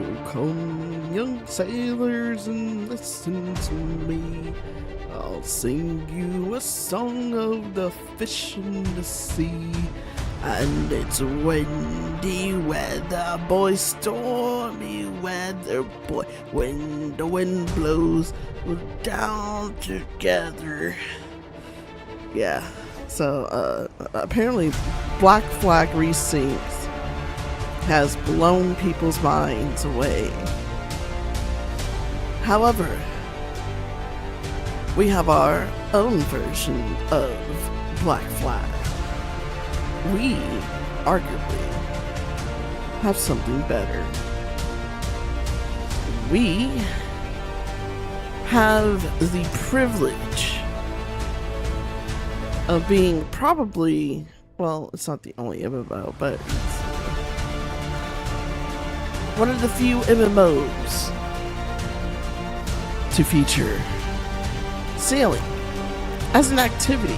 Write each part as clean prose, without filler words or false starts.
Oh, come, young sailors, and listen to me. I'll sing you a song of the fish in the sea. And it's windy weather, boy, stormy weather, boy. When the wind blows, we're down together. Yeah, so, apparently Black Flag Resyncs has blown people's minds away. However, we have our own version of Black Flag. We, arguably, have something better. We have the privilege of being probably, well, it's not the only MMO, but it's one of the few MMOs to feature sailing as an activity,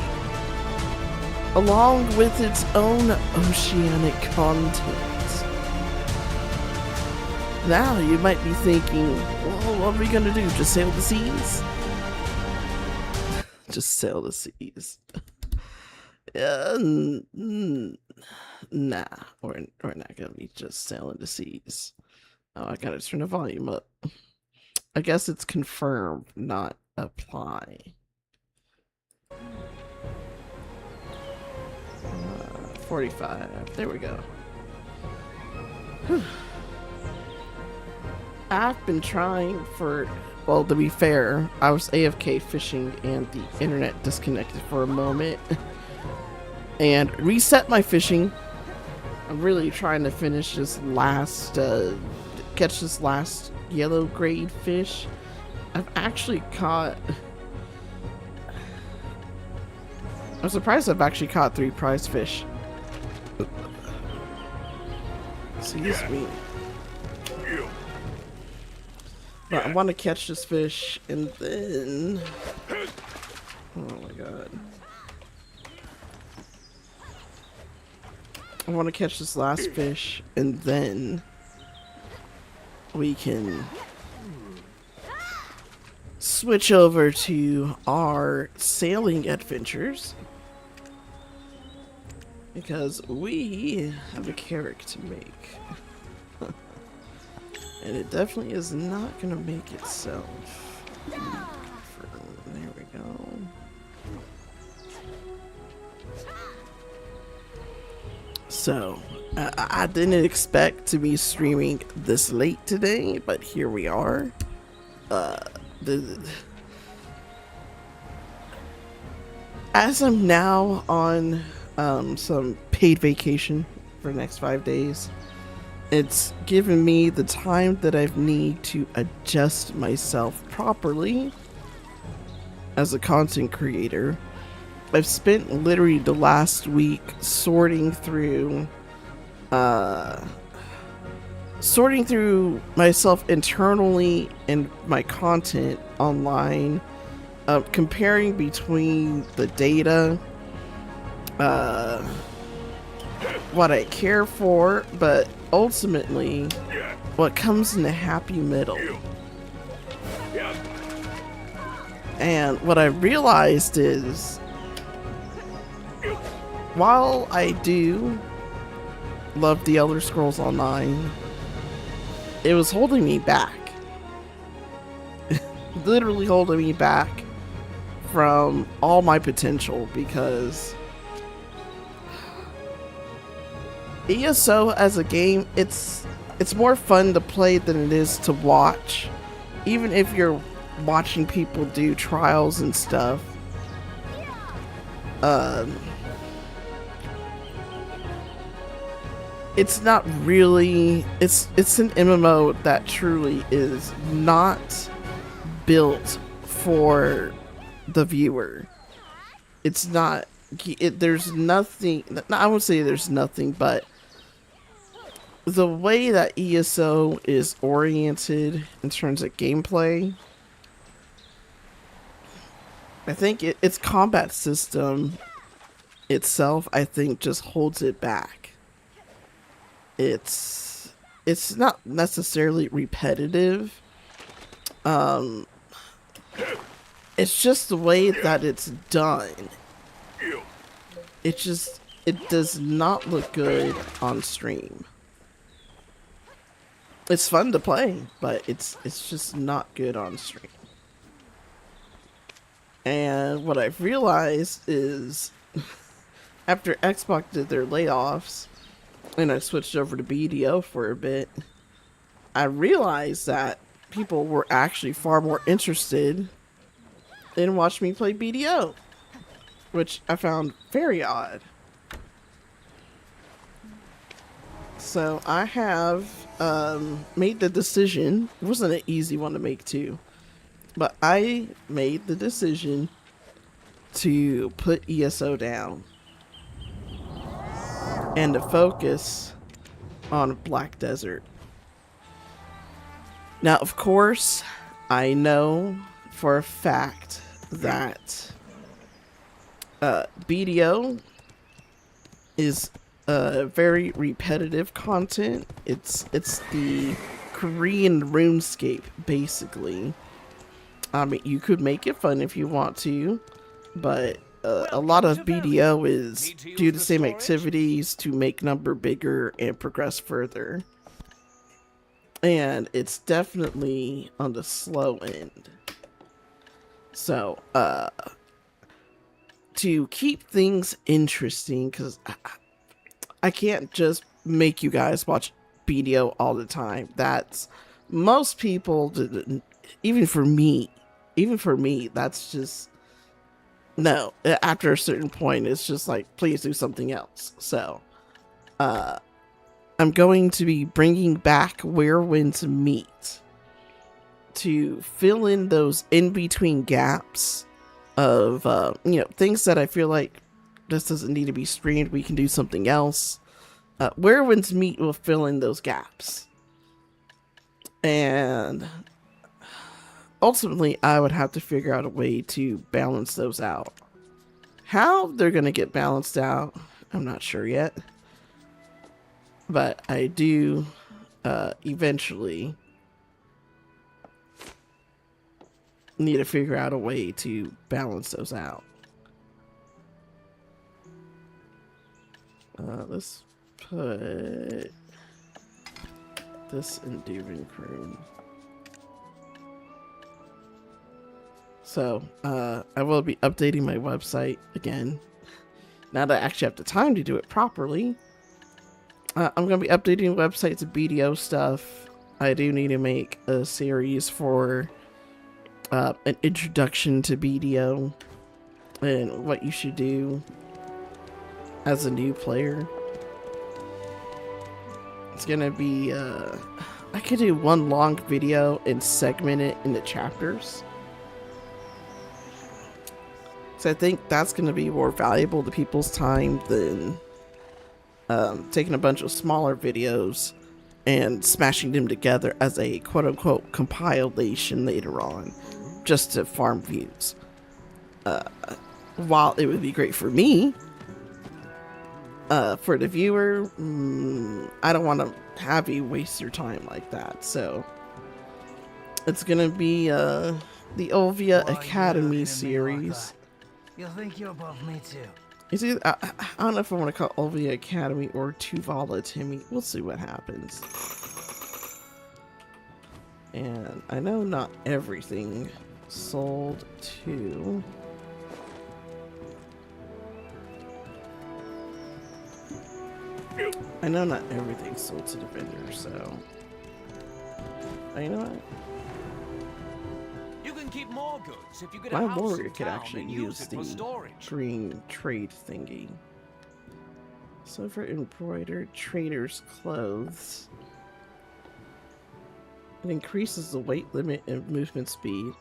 along with its own oceanic content. Now you might be thinking, well, what are we gonna do? Just sail the seas? Just sail the seas. Nah, we're not gonna be just sailing the seas. Oh, I gotta turn the volume up. I guess it's confirmed, not apply. 45. There we go. Whew. I've been trying for, well, to be fair, I was AFK fishing and the internet disconnected for a moment and reset my fishing. I'm really trying to finish this last, catch this last yellow grade fish. I've actually caught, I'm surprised I've actually caught 3 prize fish. Excuse me. But I want to catch this fish and then, oh my god. I want to catch this last fish and then we can switch over to our sailing adventures, because we have a Carrack to make. And it definitely is not gonna make itself. There we go. So, I didn't expect to be streaming this late today, but here we are. As I'm now on some paid vacation for the next 5 days, it's given me the time that I need to adjust myself properly as a content creator. I've spent literally the last week sorting through myself internally and my content online, comparing between the data, what I care for, but ultimately what comes in the happy middle. And what I realized is, while I do love the Elder Scrolls Online, it was holding me back. Literally holding me back from all my potential, because ESO as a game, it's more fun to play than it is to watch. Even if you're watching people do trials and stuff, it's not really, it's an MMO that truly is not built for the viewer. It's not, there's nothing, I won't say there's nothing, but the way that ESO is oriented in terms of gameplay, I think its combat system itself, I think, just holds it back. It's it's not necessarily repetitive. It's just the way that it's done. It does not look good on stream. It's fun to play, but it's just not good on stream. And what I've realized is after Xbox did their layoffs and I switched over to BDO for a bit, I realized that people were actually far more interested in watching me play BDO, which I found very odd. So I have made the decision. It wasn't an easy one to make too, but I made the decision to put ESO down and to focus on Black Desert. Now, of course, I know for a fact that BDO is very repetitive content. It's the Korean RuneScape, basically. I mean, you could make it fun if you want to, but a lot of BDO is do the same activities to make number bigger and progress further. And it's definitely on the slow end. So, to keep things interesting, because I can't just make you guys watch BDO all the time. That's most people, even for me, that's just no. After a certain point, it's just like, please do something else. So, I'm going to be bringing back Where Winds Meet to fill in those in-between gaps of, things that I feel like this doesn't need to be streamed. We can do something else. Where Winds Meet will fill in those gaps. And ultimately, I would have to figure out a way to balance those out. How they're going to get balanced out, I'm not sure yet. But I do eventually need to figure out a way to balance those out. Let's put this in Duven Croon. So, I will be updating my website again. Now that I actually have the time to do it properly. I'm going to be updating the website to BDO stuff. I do need to make a series for an introduction to BDO and what you should do as a new player. It's going to be, I could do one long video and segment it into chapters. So I think that's going to be more valuable to people's time than taking a bunch of smaller videos and smashing them together as a quote-unquote compilation later on just to farm views. While it would be great for me, for the viewer, I don't want to have you waste your time like that. So it's gonna be the Olvia Academy series. You think you're above me too? It's either, I don't know if I want to call Olvia Academy or Tuvala Timmy. We'll see what happens. And I know not everything sold to... I know not everything sold to the vendor, so... You know what? You can keep more goods if you get My a house warrior in could town actually and use it for the storage. green trade thingy. So for embroidered trader's clothes, it increases the weight limit and movement speed.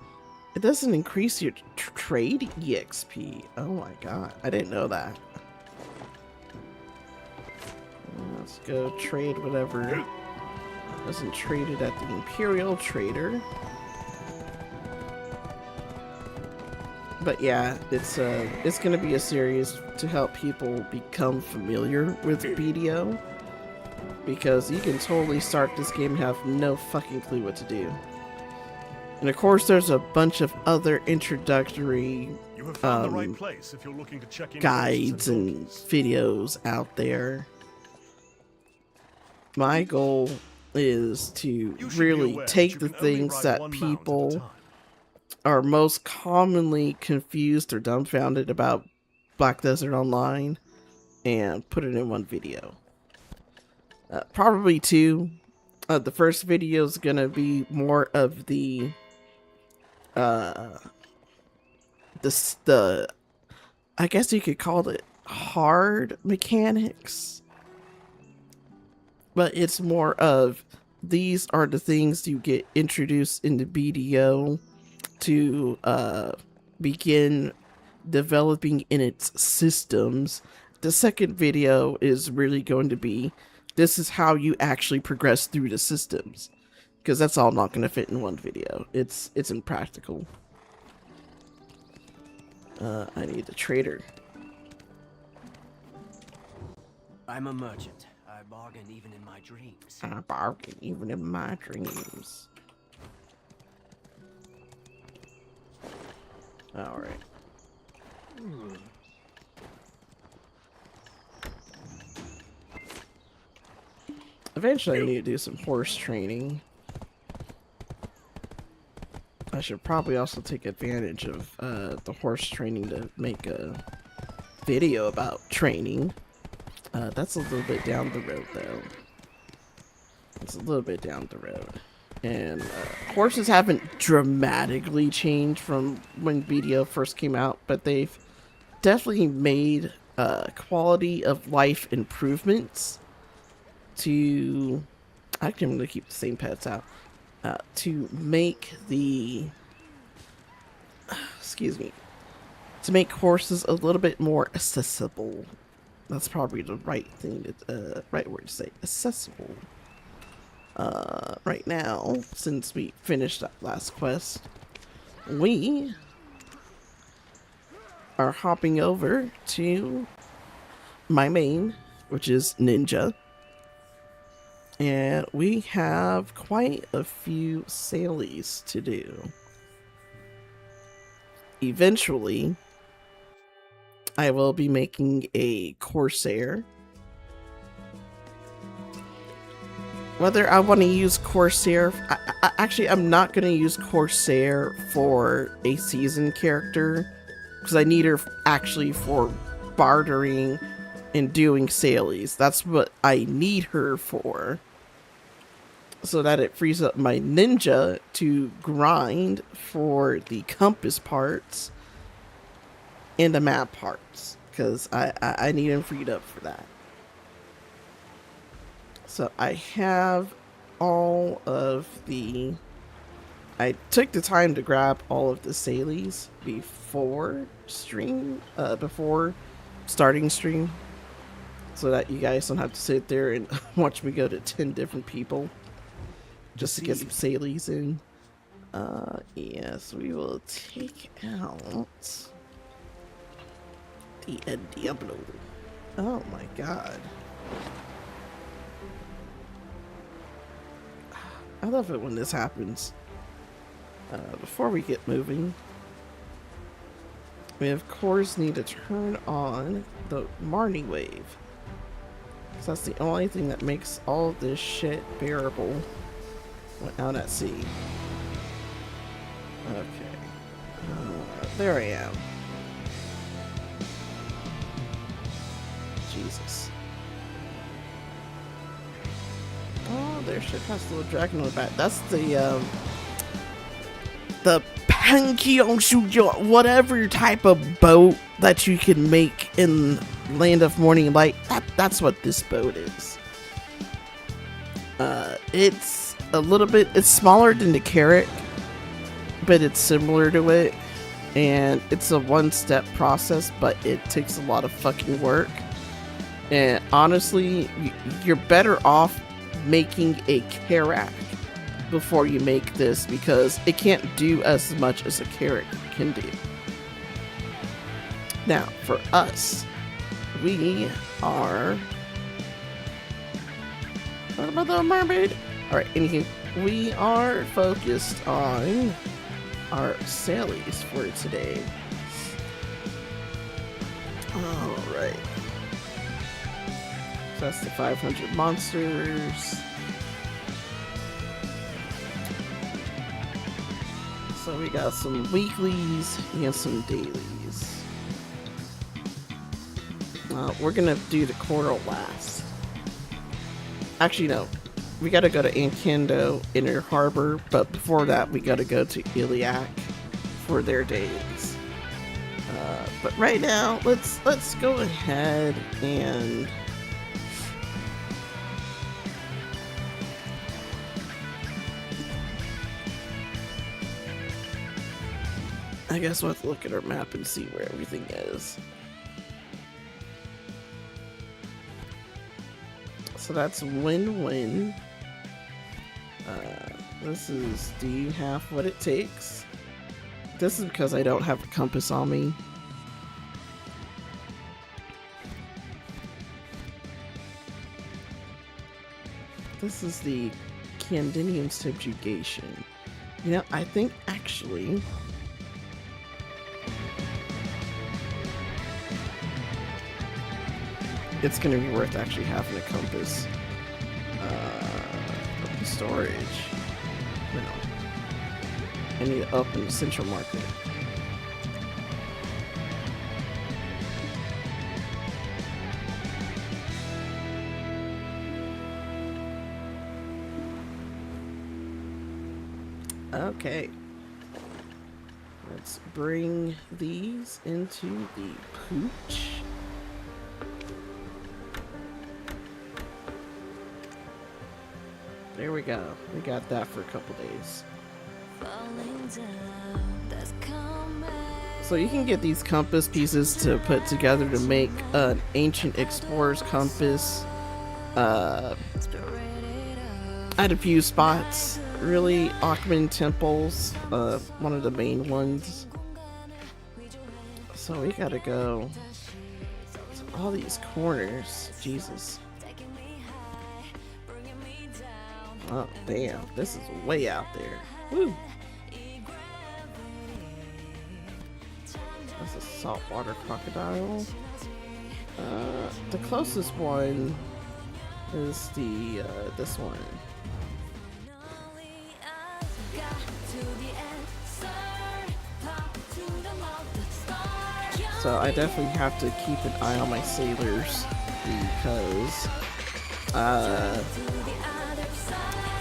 It doesn't increase your trade EXP. Oh my god, I didn't know that. Let's go trade whatever doesn't trade it at the Imperial Trader. But yeah, it's gonna be a series to help people become familiar with BDO. because you can totally start this game and have no fucking clue what to do. And of course, there's a bunch of other introductory You have found the right place if you're looking to check in guides and videos out there. My goal is to really take the things that people are most commonly confused or dumbfounded about Black Desert Online and put it in one video. Probably two. The first video is gonna be more of the I guess you could call it hard mechanics, but it's more of these are the things you get introduced into BDO to begin developing in its systems. The second video is really going to be, this is how you actually progress through the systems, because that's all not going to fit in one video. It's impractical. I need a trader. I'm a merchant. I bargain even in my dreams. I bargain even in my dreams. Alright. Eventually I need to do some horse training. I should probably also take advantage of the horse training to make a video about training. That's a little bit down the road though. It's a little bit down the road. And horses haven't dramatically changed from when BDO first came out, but they've definitely made quality of life improvements to, actually I'm going to keep the same pets out, to make the, excuse me, to make horses a little bit more accessible. That's probably the right thing to, right word to say, accessible. Right now, since we finished that last quest, we are hopping over to my main, which is Ninja. And we have quite a few sailies to do. Eventually, I will be making a Corsair. Whether I want to use Corsair, actually I'm not going to use Corsair for a seasoned character, because I need her actually for bartering and doing sailies. That's what I need her for, so that it frees up my ninja to grind for the compass parts and the map parts, because I need him freed up for that. So I have all of the, I took the time to grab all of the sailies before stream, before starting stream, so that you guys don't have to sit there and watch me go to 10 different people just to get some sailies in. Yes, we will take out the Diablo. Oh my god. I love it when this happens. Before we get moving, we of course need to turn on the Marnie wave, because that's the only thing that makes all of this shit bearable when out at sea. Okay. There I am. Jesus. Oh, their ship has a little dragon on the back. That's the Pankion Shujo, whatever type of boat that you can make in Land of Morning Light. That's what this boat is. It's a little bit, it's smaller than the Carrack, but it's similar to it. And it's a one-step process, but it takes a lot of fucking work. And honestly, you're better off making a Carrack before you make this, because it can't do as much as a Carrack can do. Now, for us, we are Talk about the mermaid. Alright, anywho, we are focused on our sailies for today. Alright. So that's the 500 monsters. So we got some weeklies and some dailies. We're gonna do the coral last. Actually, no. We gotta go to Ankendo Inner Harbor, but before that, we gotta go to Iliac for their days. But right now, let's go ahead and I guess we'll have to look at our map and see where everything is. So that's win-win. This is, do you have what it takes? This is because I don't have a compass on me. This is the Candinian subjugation. You know, I think actually it's going to be worth actually having a compass. Storage. No. I need to open the central market. Okay. Let's bring these into the pooch. There we go. We got that for a couple days. So you can get these compass pieces to put together to make an ancient explorer's compass. At a few spots. Really, Akhman temples, one of the main ones. So we gotta go to all these corners. Jesus. Oh, damn. This is way out there. Woo. That's a saltwater crocodile. The closest one is the, this one. So I definitely have to keep an eye on my sailors because,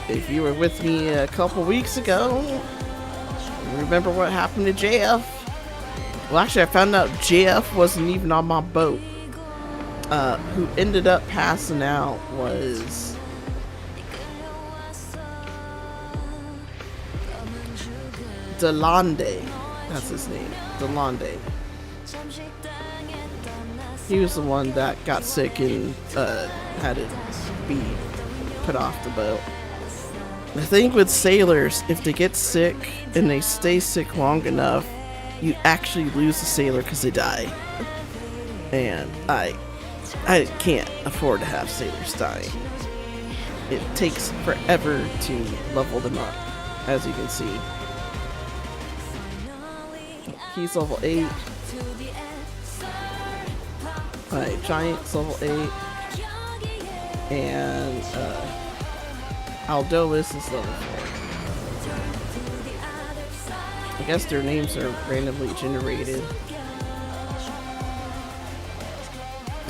if you were with me a couple weeks ago, remember what happened to JF? Well, actually, I found out JF wasn't even on my boat. Who ended up passing out was Delande. That's his name. Delande. He was the one that got sick and had to be put off the boat. The thing with sailors, if they get sick and they stay sick long enough, you actually lose the sailor because they die. And I can't afford to have sailors dying. It takes forever to level them up, as you can see. He's level 8. My giant's level 8. And Aldois is level 4. I guess their names are randomly generated.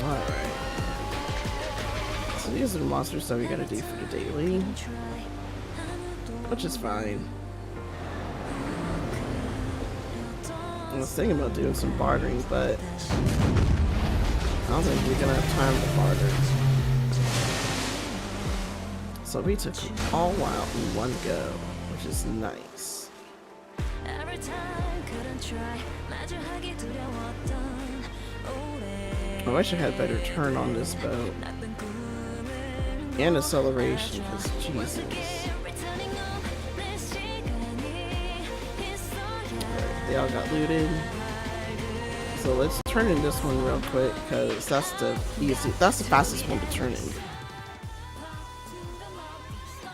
Alright. So these are the monsters that we gotta do for the daily. Which is fine. I was thinking about doing some bartering, but I don't think we're gonna have time to barter. So we took them all out in one go, which is nice. I wish I had better turn on this boat. And acceleration, because Jesus. Alright, they all got looted. So let's turn in this one real quick, because that's the fastest one to turn in.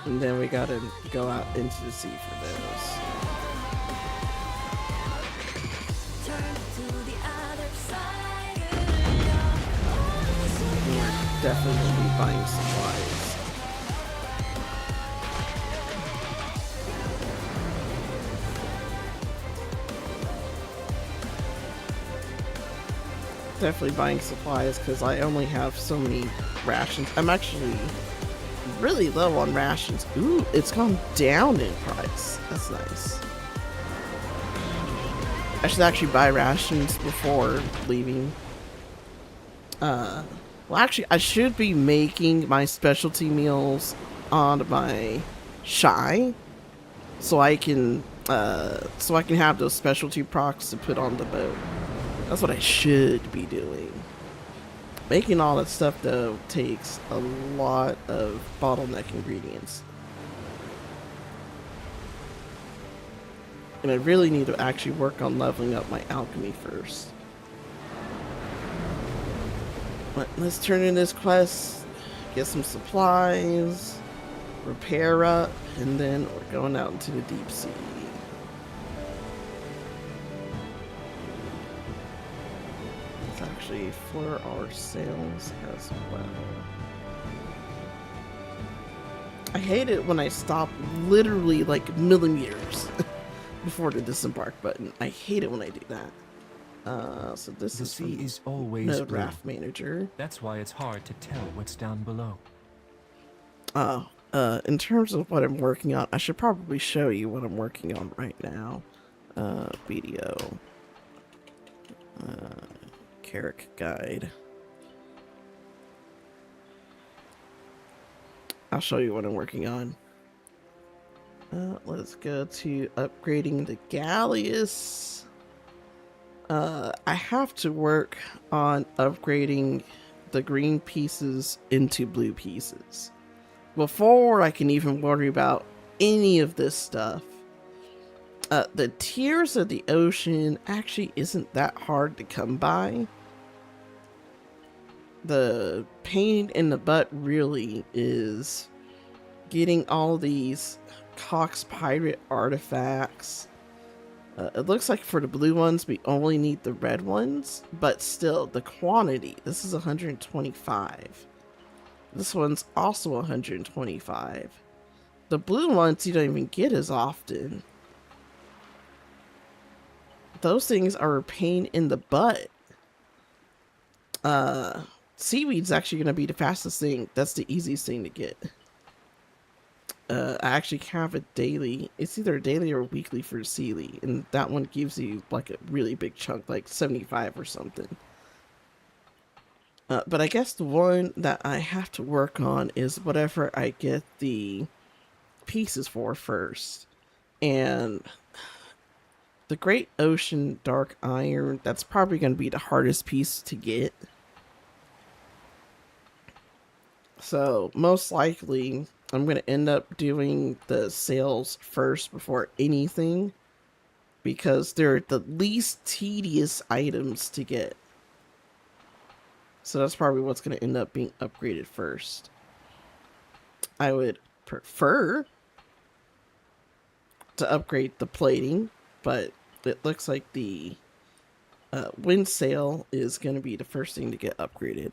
And then we gotta go out into the sea for those. And we're definitely gonna be buying supplies. Definitely buying supplies because I only have so many rations. I'm actually really low on rations. Ooh, it's gone down in price. That's nice. I should actually buy rations before leaving. Well, actually, I should be making my specialty meals on my shy, so I can have those specialty procs to put on the boat. That's what I should be doing. Making all that stuff, though, takes a lot of bottleneck ingredients. And I really need to actually work on leveling up my alchemy first. But let's turn in this quest, get some supplies, repair up, and then we're going out into the deep sea. Actually for our sails as well. I hate it when I stop literally like millimeters before the disembark button. I hate it when I do that. So this the is sea is always Node blue. Raft Manager. That's why it's hard to tell what's down below. In terms of what I'm working on, I should probably show you what I'm working on right now. BDO. Carrack guide. I'll show you what I'm working on. Let's go to upgrading the galleus. I have to work on upgrading the green pieces into blue pieces before I can even worry about any of this stuff. The tiers of the ocean actually isn't that hard to come by. The pain in the butt really is getting all these Cox Pirate artifacts. It looks like for the blue ones we only need the red ones, but still the quantity. This is 125. This one's also 125. The blue ones you don't even get as often. Those things are a pain in the butt. Seaweed's actually going to be the fastest thing. That's the easiest thing to get. I actually have a daily. It's either a daily or a weekly for seaweed, and that one gives you like a really big chunk, like 75 or something. But I guess the one that I have to work on is whatever I get the pieces for first. And the Great Ocean Dark Iron, that's probably going to be the hardest piece to get. So, most likely, I'm going to end up doing the sails first before anything, because they're the least tedious items to get. So that's probably what's going to end up being upgraded first. I would prefer to upgrade the plating, but it looks like the wind sail is going to be the first thing to get upgraded.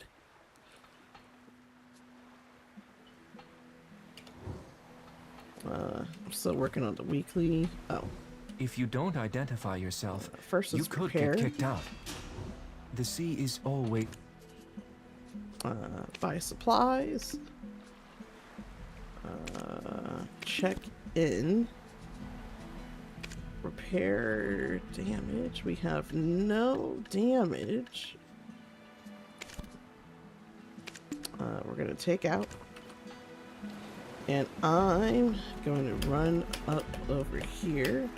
I'm still working on the weekly. Oh. If you don't identify yourself, First you let's could prepare. get kicked out. The sea is always... Buy supplies. Check in. Repair damage. We have no damage. We're going to take out. And I'm going to run up over here.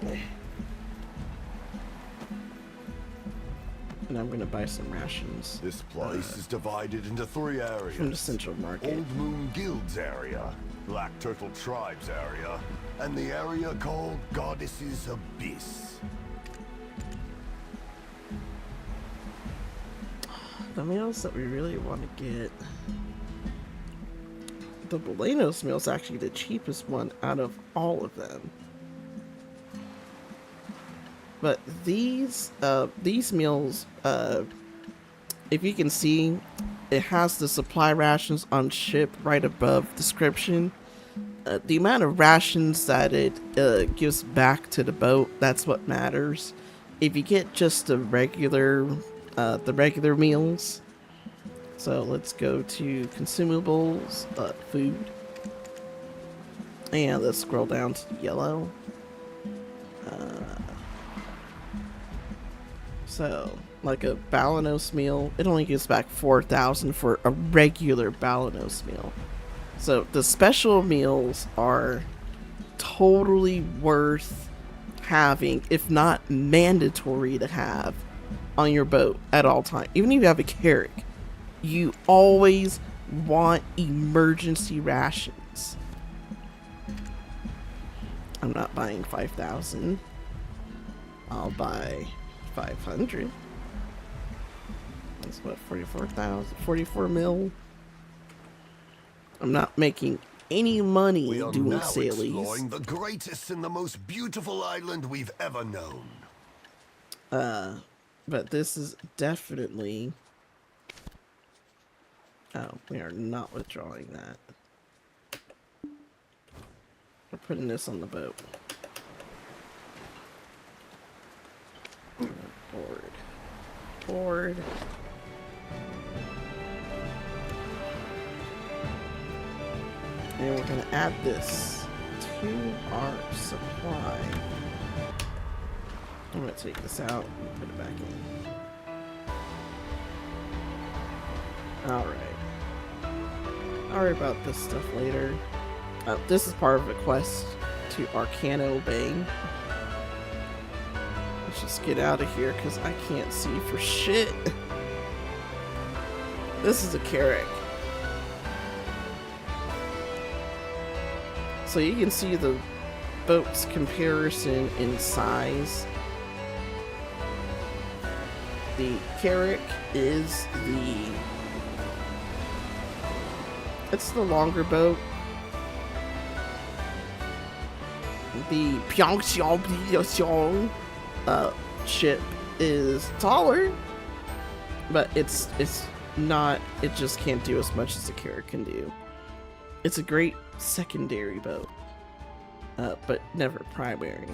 And I'm going to buy some rations. This place is divided into 3 areas. From the Central Market. Old Moon Guild's area, Black Turtle Tribe's area, and the area called Goddess's Abyss. The meals that we really want to get. the Balenos meal is actually the cheapest one out of all of them. But these meals, if you can see, it has the supply rations on ship right above description. The amount of rations that it gives back to the boat, that's what matters. If you get just the regular meals. So let's go to consumables, food. And let's scroll down to yellow. So, like a Balenos meal, it only gives back 4,000 for a regular Balenos meal. So the special meals are totally worth having, if not mandatory to have, on your boat at all times. Even if you have a Carrack, you always want emergency rations. I'm not buying 5,000. I'll buy 500. That's what, 44 mil. I'm not making any money We are doing now sailies. exploring the greatest and the most beautiful island we've ever known. But this is definitely... Oh, we are not withdrawing that. We're putting this on the boat. Board. And we're going to add this to our supply. I'm going to take this out and put it back in. Alright. I'll worry about this stuff later. This is part of a quest to Arcano Bay. Let's just get out of here because I can't see for shit. This is a Carrack. So you can see the boat's comparison in size. The Carrack is it's the longer boat. The Pyeongchang ship is taller, but it's not, it just can't do as much as the Carrack can do. It's a great secondary boat, but never primary.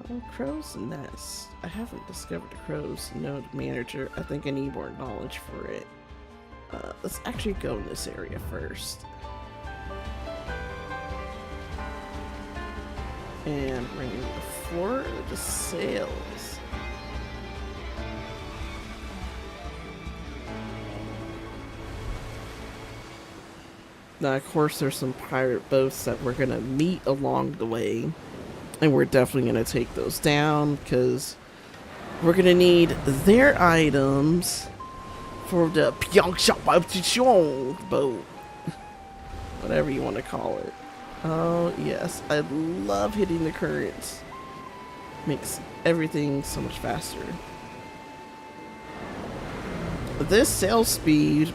Oh, crow's nest. I haven't discovered a crow's node manager. I think I need more knowledge for it. Let's actually go in this area first. And bring the floor of the sails. Now, of course, there's some pirate boats that we're gonna meet along the way. And we're definitely gonna take those down, because we're gonna need their items for the Pyeongchang boat. Whatever you want to call it. Oh, yes. I love hitting the currents. Makes everything so much faster. This sail speed,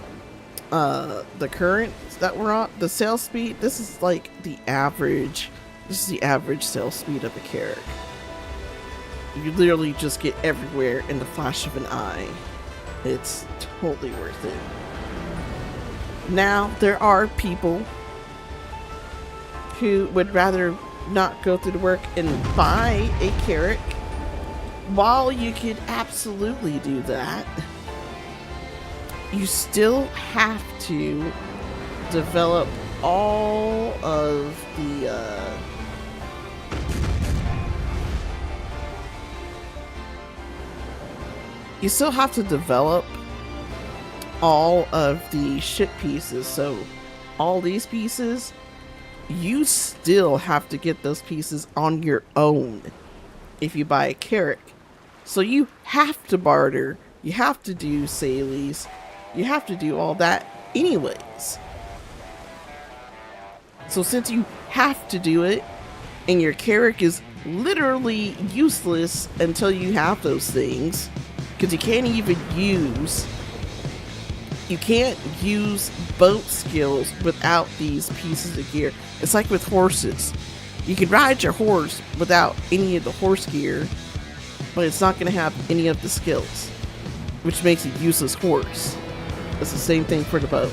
the currents that we're on, the sail speed, this is like the average. This is the average sail speed of a Carrack. You literally just get everywhere in the flash of an eye. It's totally worth it. Now, there are people who would rather not go through the work and buy a Carrack. While you could absolutely do that, you still have to develop all of the you still have to develop all of the ship pieces. So all these pieces, you still have to get those pieces on your own if you buy a Carrack. So you have to barter, you have to do sailies, you have to do all that anyways. So since you have to do it, and your Carrack is literally useless until you have those things, because you can't even use You can't use boat skills without these pieces of gear. It's like with horses. You can ride your horse without any of the horse gear, but it's not going to have any of the skills, which makes it a useless horse. It's the same thing for the boat.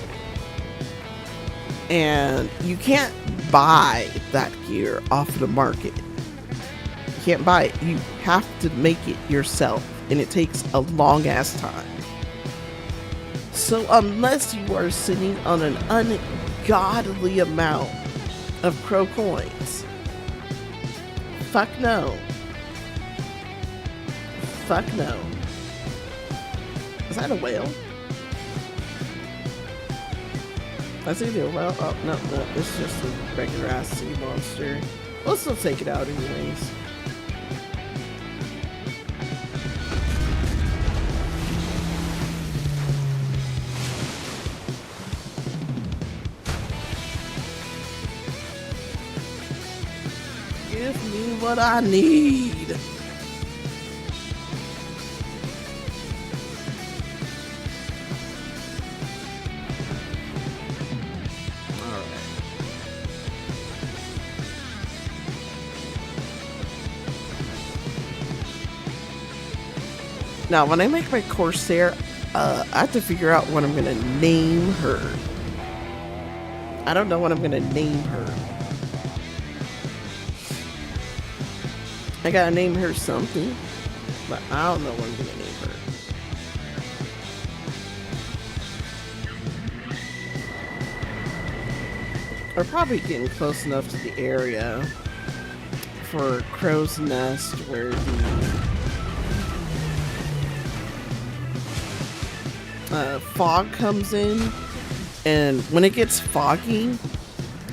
And you can't buy that gear off the market. You can't buy it. You have to make it yourself, and it takes a long ass time. So unless you are sitting on an ungodly amount of crow coins, fuck no. Fuck no. Is that a whale? I see the whale. Oh, no, it's just a regular ass sea monster. We'll still take it out anyways. Give me what I need. Now, when I make my Corsair, I have to figure out what I'm going to name her. I don't know what I'm going to name her. I got to name her something, but I don't know what I'm going to name her. We're probably getting close enough to the area for Crow's Nest where the fog comes in, and when it gets foggy,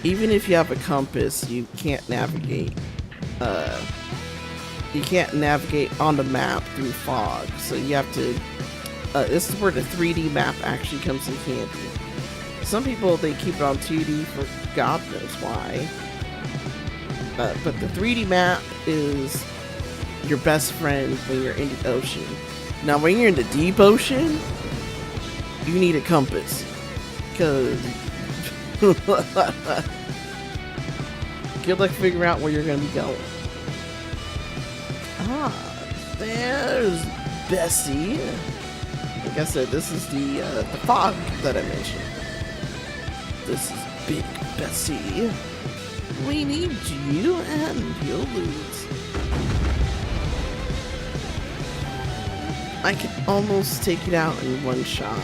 even if you have a compass, you can't navigate. You can't navigate on the map through fog, so you have to. This is where the 3D map actually comes in handy. Some people, they keep it on 2D for God knows why. But the 3D map is your best friend when you're in the ocean. Now, when you're in the deep ocean, you need a compass. Because good luck figuring out where you're going to be going. Ah, there's Bessie. Like I said, this is the fog that I mentioned. This is Big Bessie. We need you and your loot. I can almost take it out in one shot.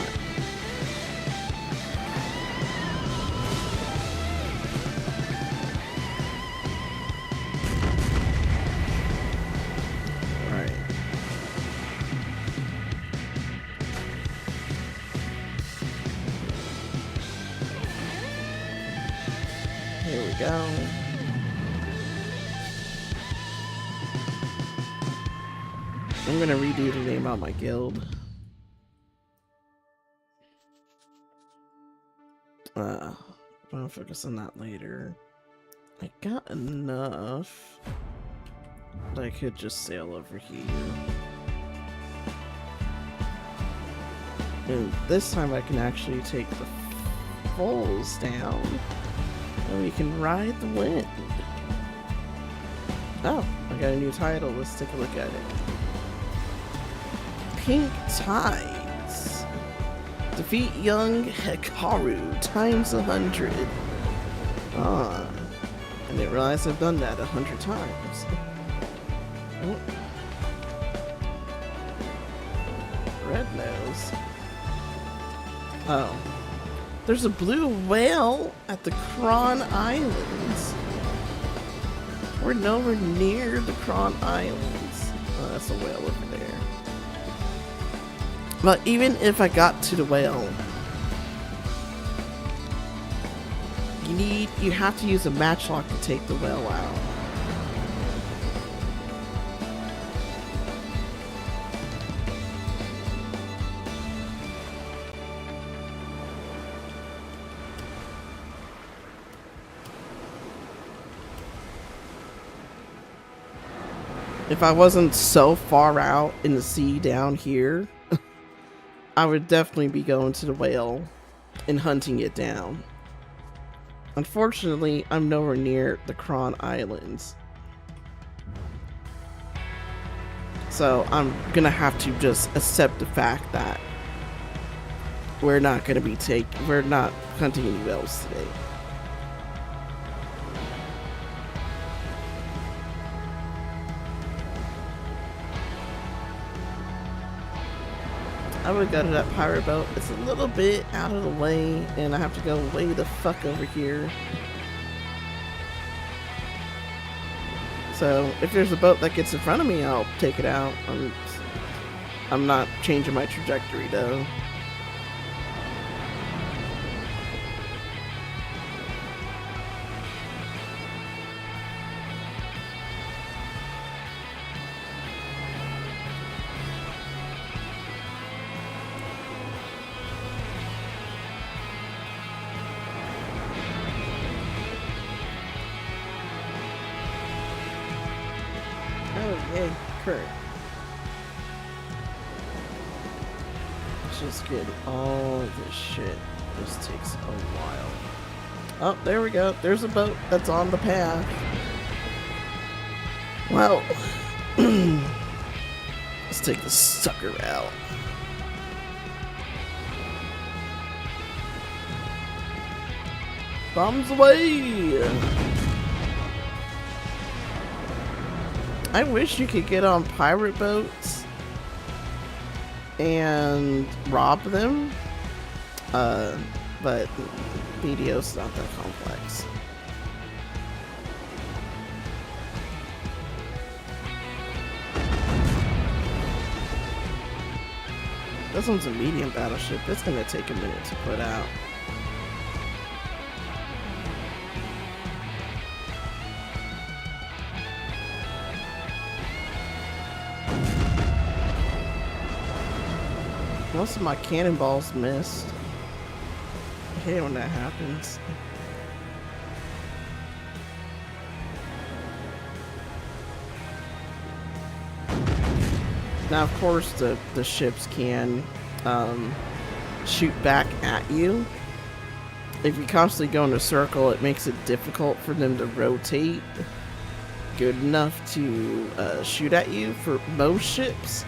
Go. I'm gonna redo the name on my guild. I'll focus on that later. I got enough that I could just sail over here. And this time I can actually take the foals down. And we can ride the wind. Oh, I got a new title. Let's take a look at it. Pink Tides. Defeat young Hikaru times 100. Ah, I didn't realize I've done that 100 times. Oh. Red nose. Oh. There's a blue whale at the Kron Islands. We're nowhere near the Kron Islands. Oh, that's a whale over there. But even if I got to the whale, you have to use a matchlock to take the whale out. If I wasn't so far out in the sea down here, I would definitely be going to the whale and hunting it down. Unfortunately, I'm nowhere near the Kron Islands. So I'm gonna have to just accept the fact that we're not hunting any whales today. I would go to that pirate boat. It's a little bit out of the way, and I have to go way the fuck over here. So if there's a boat that gets in front of me, I'll take it out. I'm not changing my trajectory though. Yay, Carrack. Let's just get all this shit. This takes a while. Oh, there we go. There's a boat that's on the path. Well, let's take the sucker out. Bombs away! I wish you could get on pirate boats and rob them, but BDO's not that complex. This one's a medium battleship. It's gonna take a minute to put out. Most of my cannonballs missed. I hate when that happens. Now, of course, the ships can shoot back at you. If you constantly go in a circle, it makes it difficult for them to rotate good enough to shoot at you for most ships.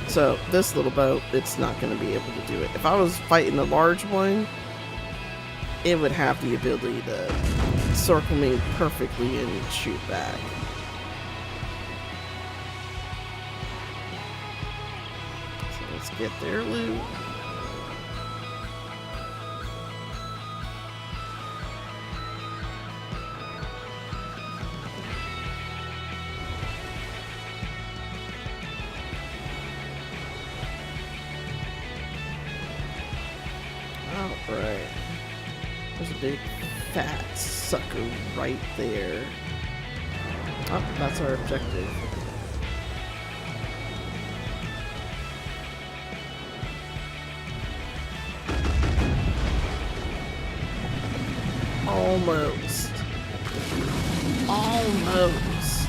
So this little boat, it's not going to be able to do it. If I was fighting a large one, it would have the ability to circle me perfectly and shoot back. So let's get their loot. Alright. There's a big fat sucker right there. Oh, that's our objective. Almost. Almost.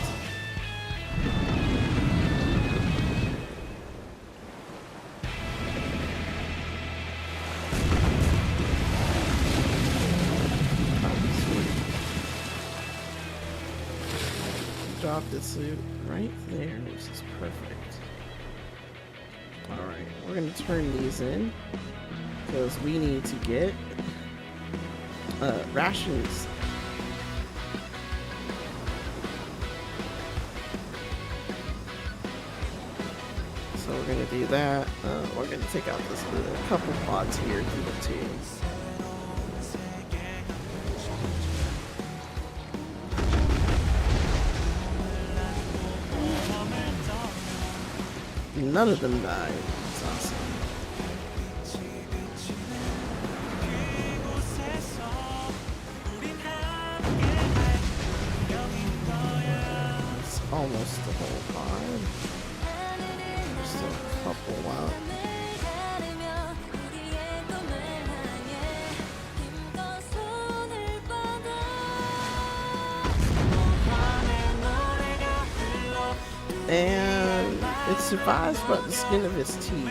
Drop this loot right there, which is perfect. Alright, we're gonna turn these in because we need to get rations. So we're gonna do that. We're gonna take out this couple pods here, do the two. None of them died. That's awesome. It's almost the whole pod. Just a couple out. And it survives but the skin of its teeth.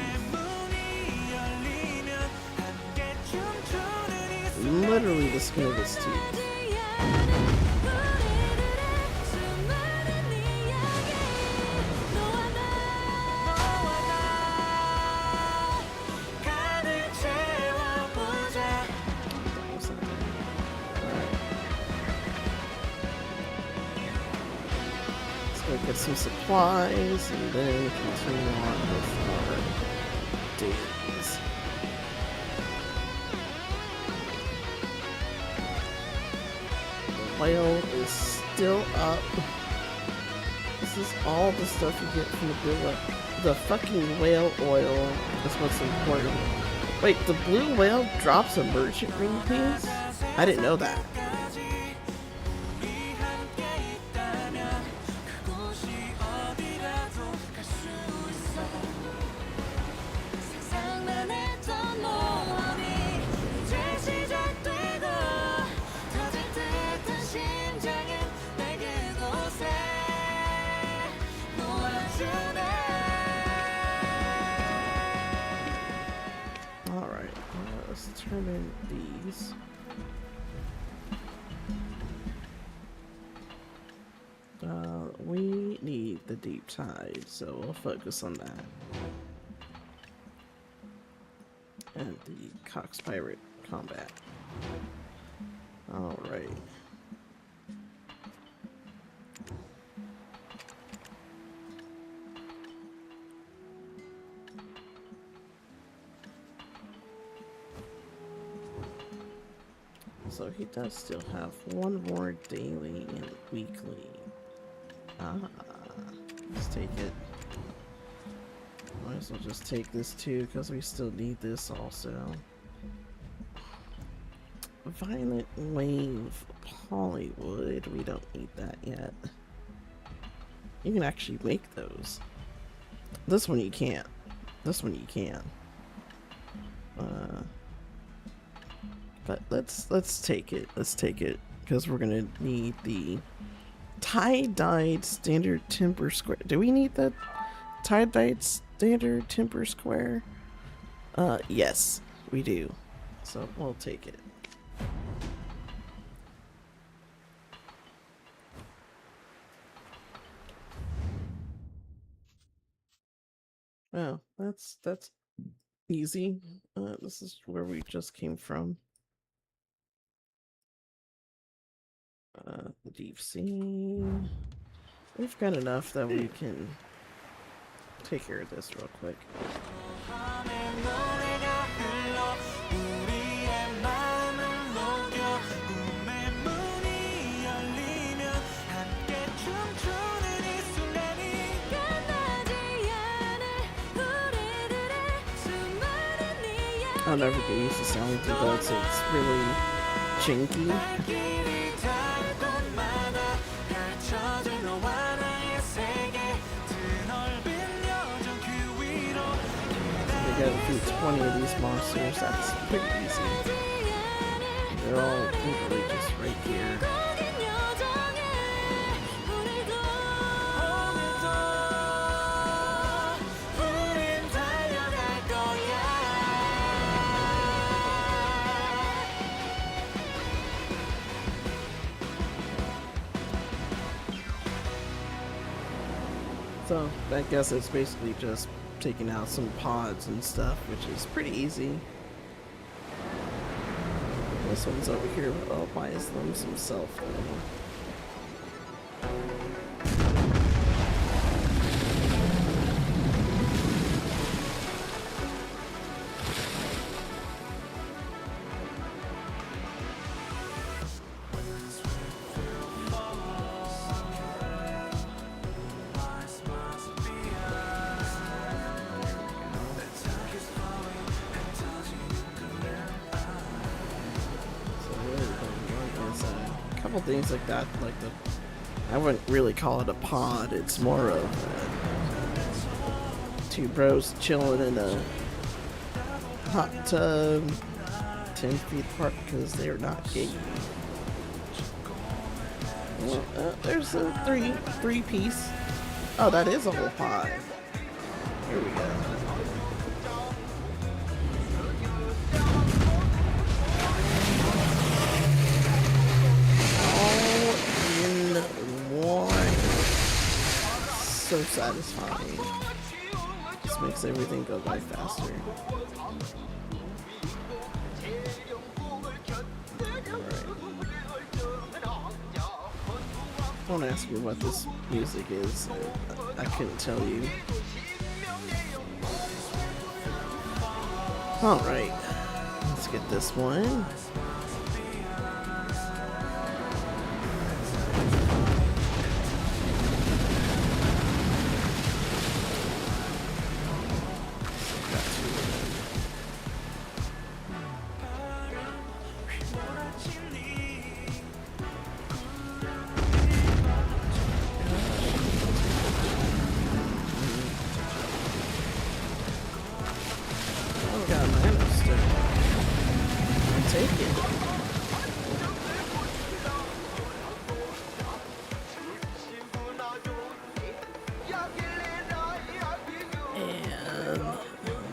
Literally the skin of its teeth. Get some supplies and then continue on with our dailies. The whale is still up. This is all the stuff you get from the blue. The fucking whale oil is what's important. Wait, the blue whale drops a merchant ring piece? I didn't know that. Turn in these. We need the deep tide, so we'll focus on that. And the Cox Pirate combat. Alright. So he does still have one more daily and weekly. Let's take it. Might as well just take this too, because we still need this also. Violet Wave Polywood. We don't need that yet. You can actually make those. This one you can't. This one you can. But let's take it. Let's take it because we're gonna need the tie-dyed standard timber square. Do we need the tie-dyed standard timber square? Yes, we do. So we'll take it. Oh, that's easy. This is where we just came from. The deep sea. We've got enough that we can take care of this real quick. I'll never get used to sounding through boats. It's really chinky. We gotta do 20 of these monsters. That's pretty easy. They're all literally just right here. So I guess it's basically just taking out some pods and stuff, which is pretty easy. This one's over here with all by his limbs himself though. Things like that, like I wouldn't really call it a pod, it's more of two bros chilling in a hot tub 10 feet apart because they're not gay. Well, there's a three piece Oh, that is a whole pod. Here we go. All in one. So satisfying. This makes everything go by faster. Don't ask me what this music is. I couldn't tell you. Alright. Let's get this one.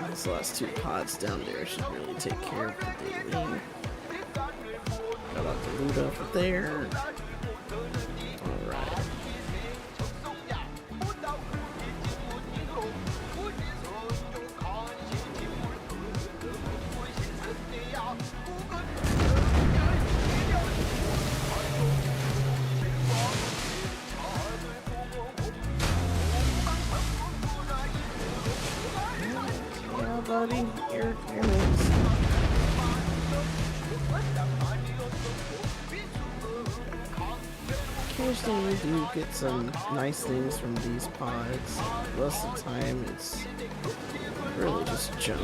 These last two pods down there should really take care of the daily. Got out the loot over there. Alright. Buddy, here it is. Occasionally we do get some nice things from these pods. Most of the time it's really just junk.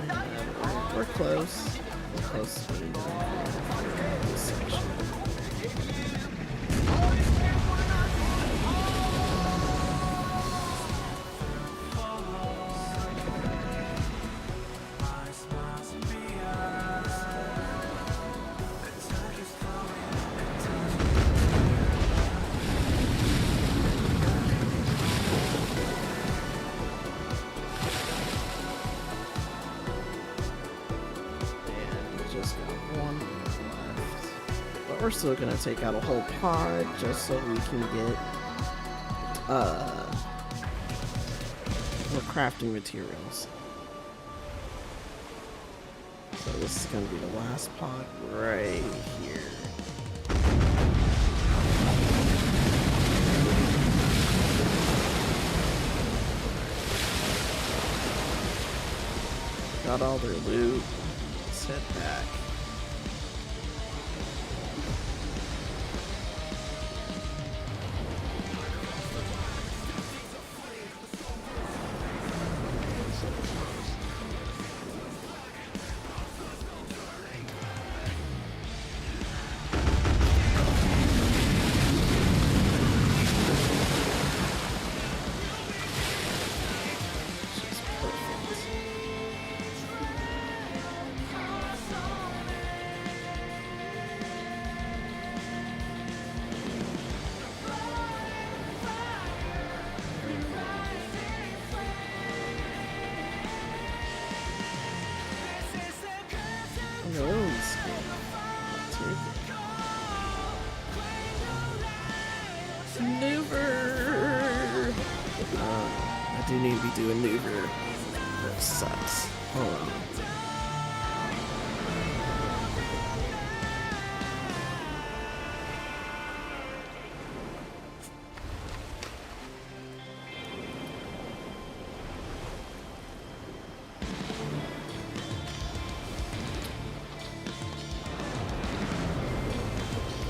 And we're close. We're close to being done for this section. We're still gonna take out a whole pod just so we can get more crafting materials. So this is gonna be the last pod right here. Got all their loot. Let's head back. I do need to be doing maneuver. That sucks. Hold on.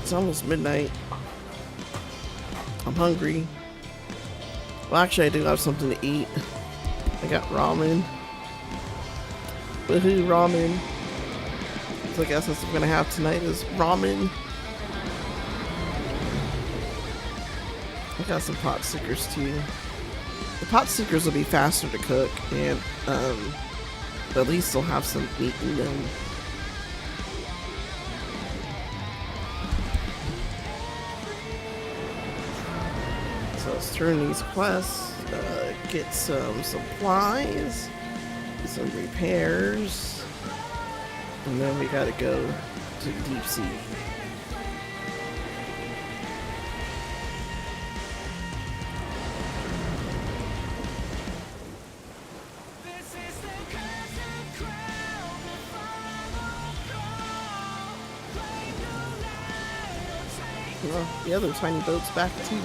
It's almost midnight. I'm hungry. Well, actually, I do have something to eat. I got ramen. Woohoo, ramen. So I guess that's what I'm gonna have tonight is ramen. I got some pot stickers too. The pot stickers will be faster to cook, and at least they'll have some meat in them. So let's turn these quests, get some supplies, some repairs, and then we gotta go to deep sea. Well, the other tiny boat's back too.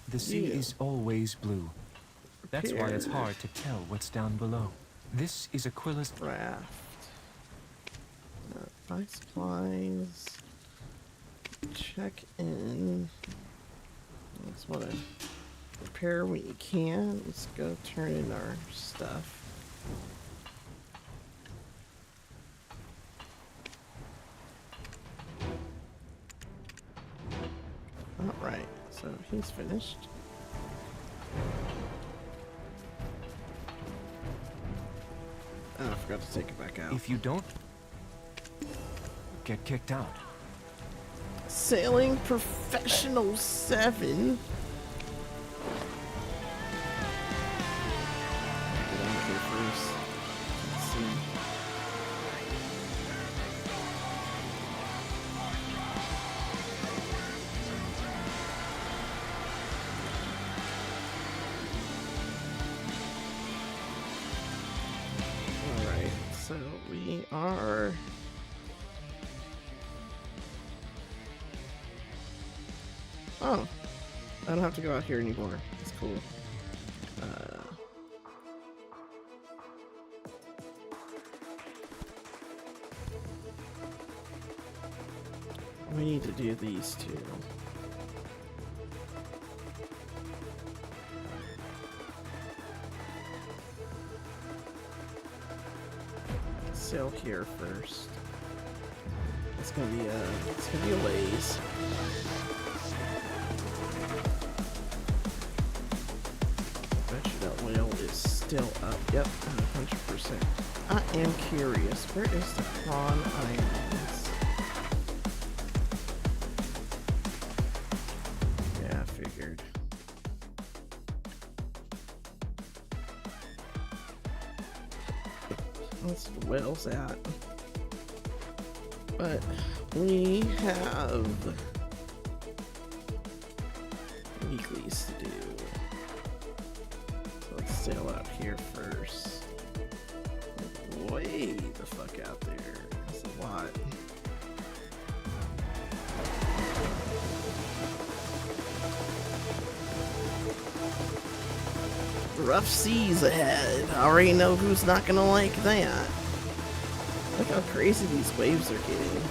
The sea is always blue. That's why it's hard to tell what's down below. This is Aquila's Raft. Buy supplies. Check in. Just want to repair what you can. Let's go turn in our stuff. Alright, so he's finished. Oh, I forgot to take it back out. If you don't get kicked out. Sailing Professional 7. Get out here first. Let's see. Alright, so we are... Oh, I don't have to go out here anymore. That's cool. We need to do these two. Sail here first. It's gonna be a ways. Bet you that whale is still up. Yep, 100%. I am curious. Where is the Prawn Islands? Yeah, I figured. That's the whale's at. But we have weeklies to do. So let's sail out here first. Way the fuck out there. That's a lot. Rough seas ahead. I already know who's not gonna like that. Look how crazy these waves are getting.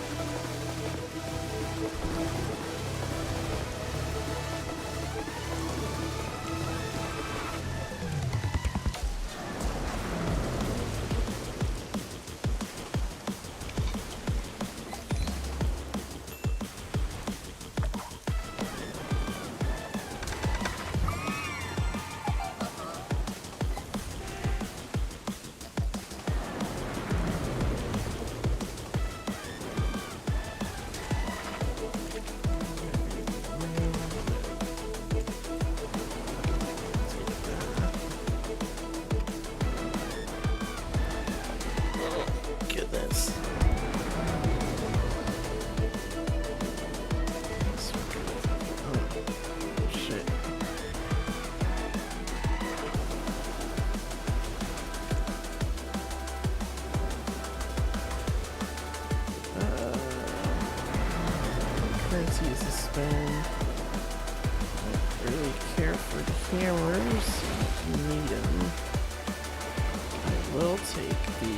Goodness. Oh, shit. Currency is a spend. I don't really care for the hammers. You need them. I will take the...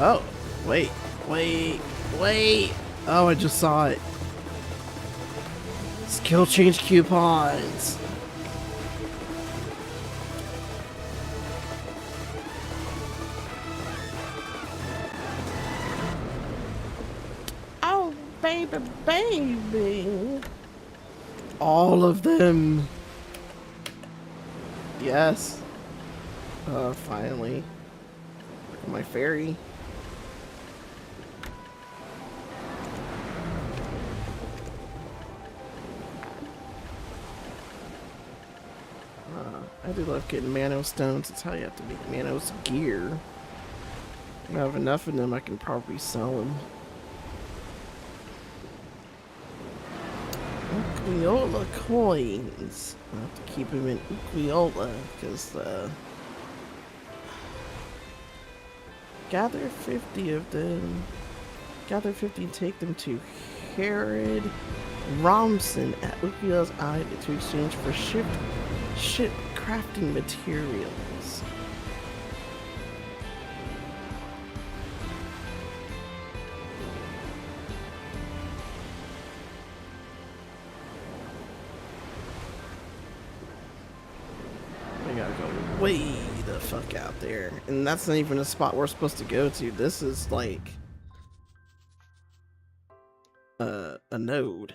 Oh, wait. Oh, I just saw it. Skill change coupons. Oh, baby. All of them. Yes. Finally. My ferry. I do love getting Mano stones. It's how you have to make Manos gear. I have enough of them, I can probably sell them. Uquiola coins. I have to keep them in Uquiola because gather 50 of them. Gather 50 and take them to Herod Romson at Uquiola's Island to exchange for ship crafting materials. We gotta go way the fuck out there. And that's not even a spot we're supposed to go to. This is like a node.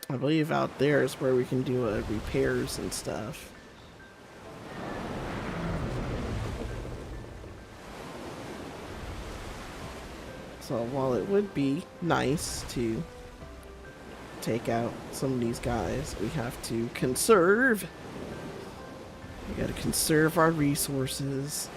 I believe out there is where we can do repairs and stuff. So while it would be nice to take out some of these guys, we have to conserve. We gotta conserve our resources.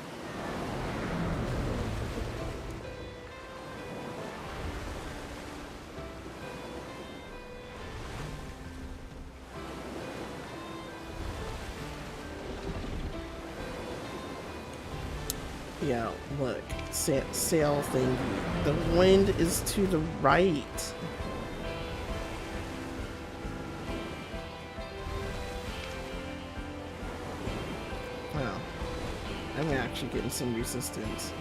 Yeah, look, sail thingy. The wind is to the right. Wow, I'm actually getting some resistance.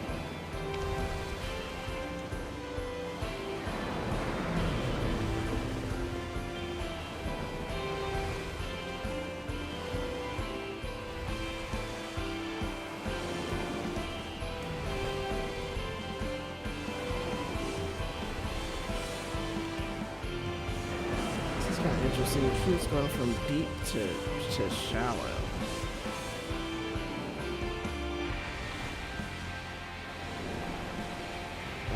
Interesting. It keeps going from deep to shallow.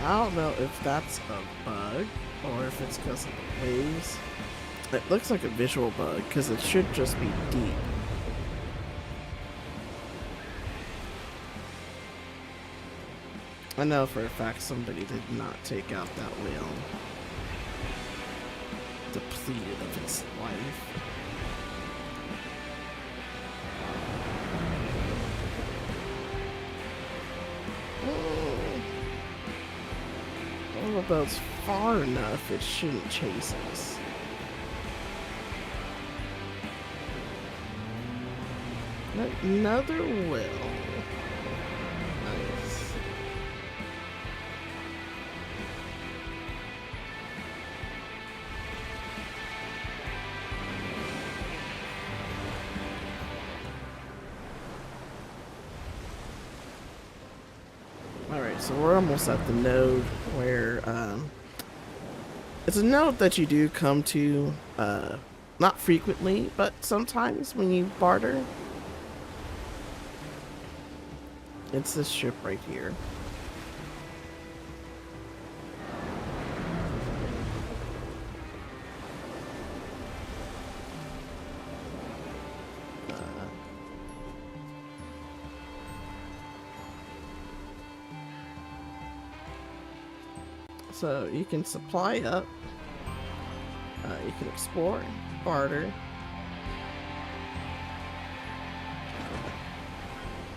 I don't know if that's a bug or if it's because of the waves. It looks like a visual bug because it should just be deep. I know for a fact somebody did not take out that whale. Depleted of its life. All the boat's far enough, it shouldn't chase us. Another whale. Nice. Alright, so we're almost at the node where, it's a node that you do come to, not frequently, but sometimes when you barter. It's this ship right here. So you can supply up, you can explore, barter.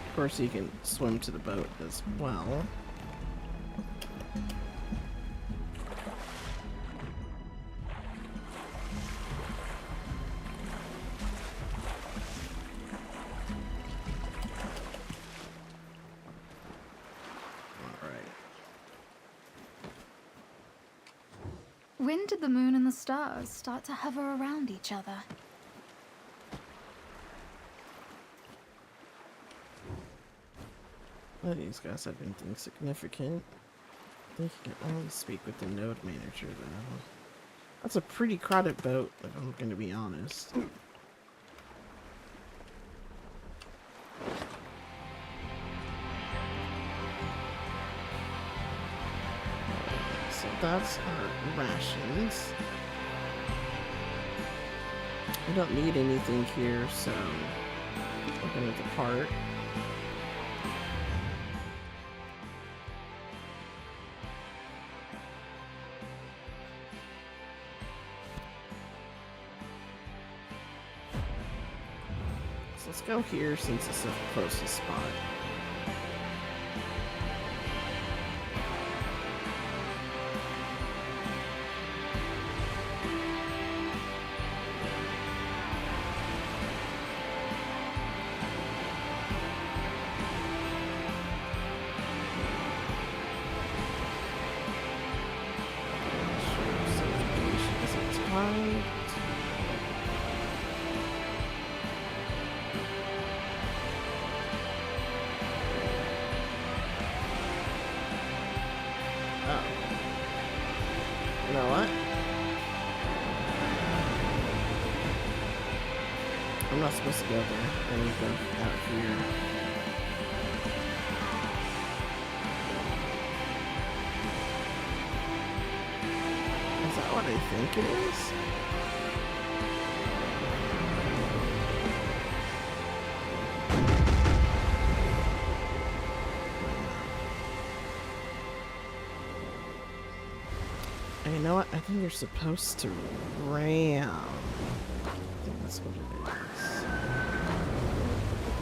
Of course you can swim to the boat as well. When did the moon and the stars start to hover around each other? Well, these guys have anything significant. They can only speak with the node manager though. That's a pretty crowded boat, if I'm gonna be honest. So that's our rations. We don't need anything here, so looking at the part. So let's go here since it's the closest spot. You know what? I'm not supposed to go there. I need to go out here. Is that what I think it is? You know what? I think you're supposed to ram. I think that's what it is.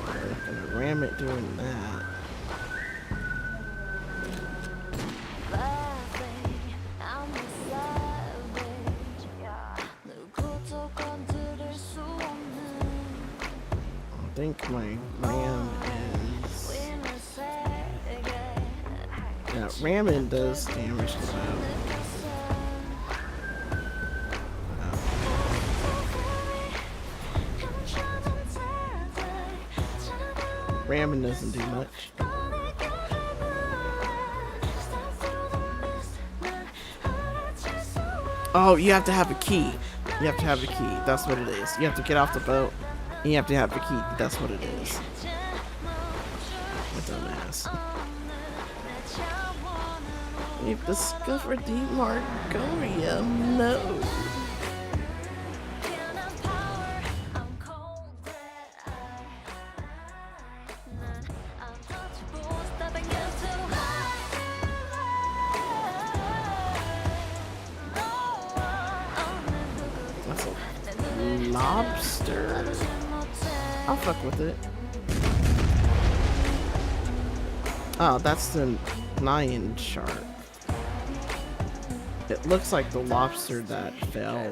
We're not gonna ram it doing that. I think my ram is... Yeah, ramming does damage to the boat. Ramming doesn't do much. Oh, you have to have a key. You have to have a key. That's what it is. You have to get off the boat and you have to have the key. That's what it is. What dumbass. We've discovered the Margoria node. Lobster. I'll fuck with it. Oh, that's the lion shark. It looks like the lobster that fell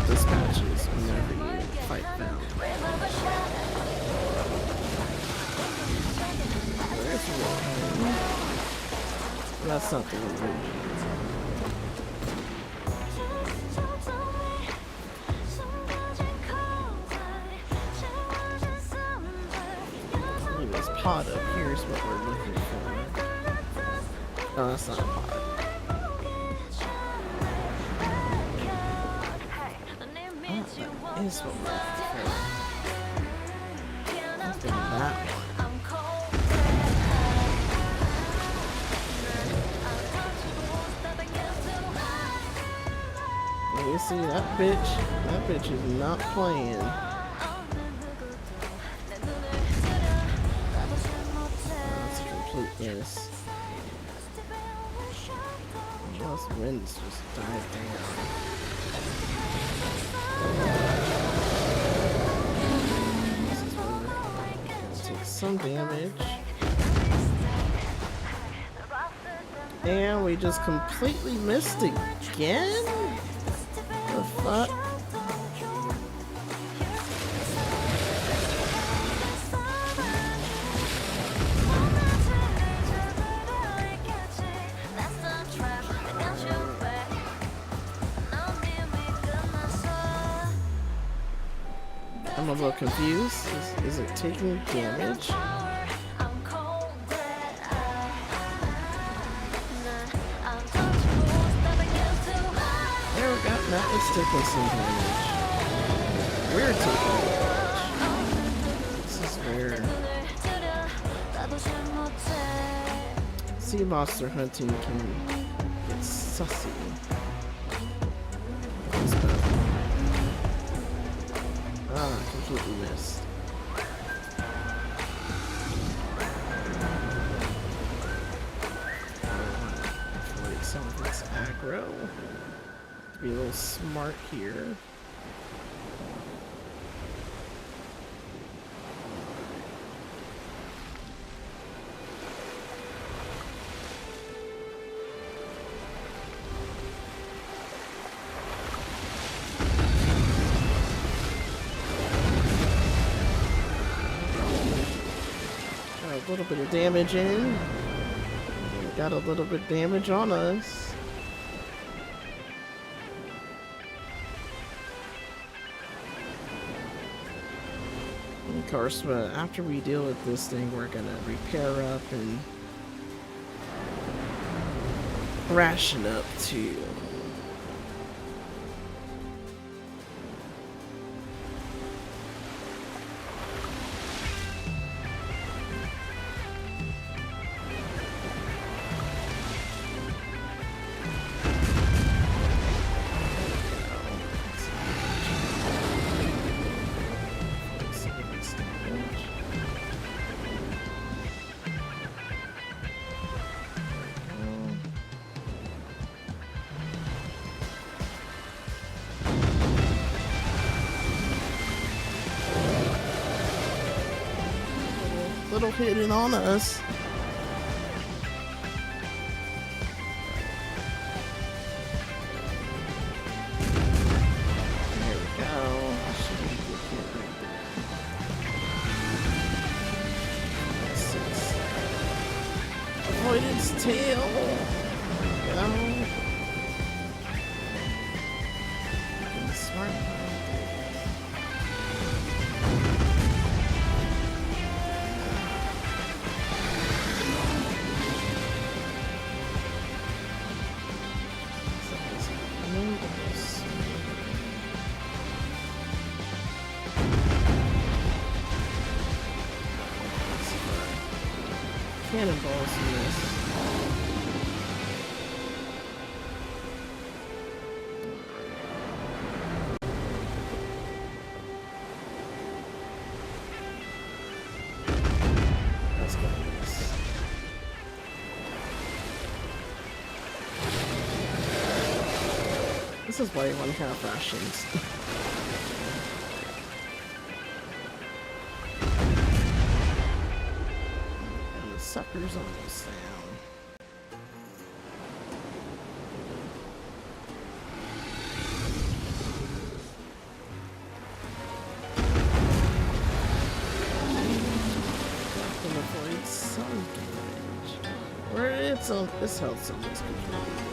dispatches whenever you fight them. Where's one? That's not the one. Pot up here's what we're looking for. No, that's not a pot. That is what we're looking for. Let's do that one. You see that bitch? That bitch is not playing. Yes. Just winds just died down. This is where we're gonna take some damage. And we just completely missed again? The fuck? I'm a little confused. Is it taking damage? It's taking some damage. We're taking damage. This is where sea monster hunting can get sussy. Ah, completely missed. Avoid some of this aggro. Be a little smart here. Got a little bit of damage in. Got a little bit of damage on us. Of course, but after we deal with this thing, we're gonna repair up and ration up too. Little hidden on us. There we go. Should be a good hit right there. 6. Avoidance tail. There we go. Smart. Cannonballs in this. Let's go with this. This is why you want to have rations. Sucker's almost down. Can avoid some damage. Where it's on this health almost completely.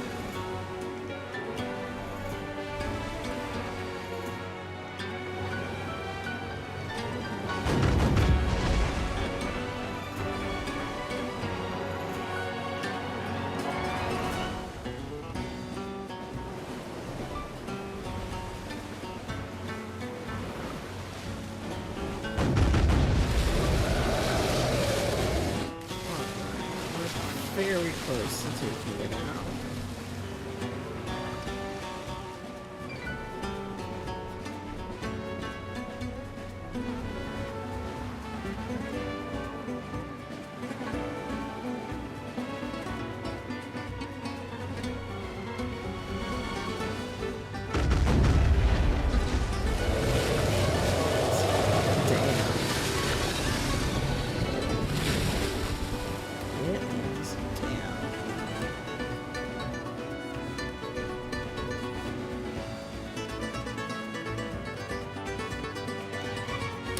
Very close to taking it out.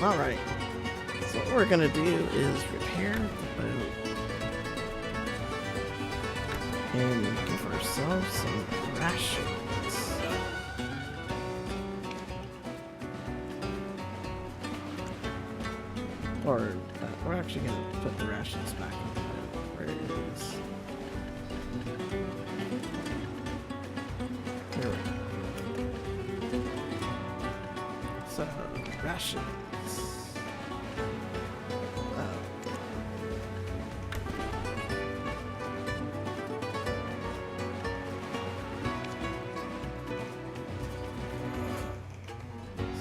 Alright, so what we're gonna do is repair the boat and give ourselves some rations. Or, we're actually gonna put the rations back in the boat where it is. There we go. rations.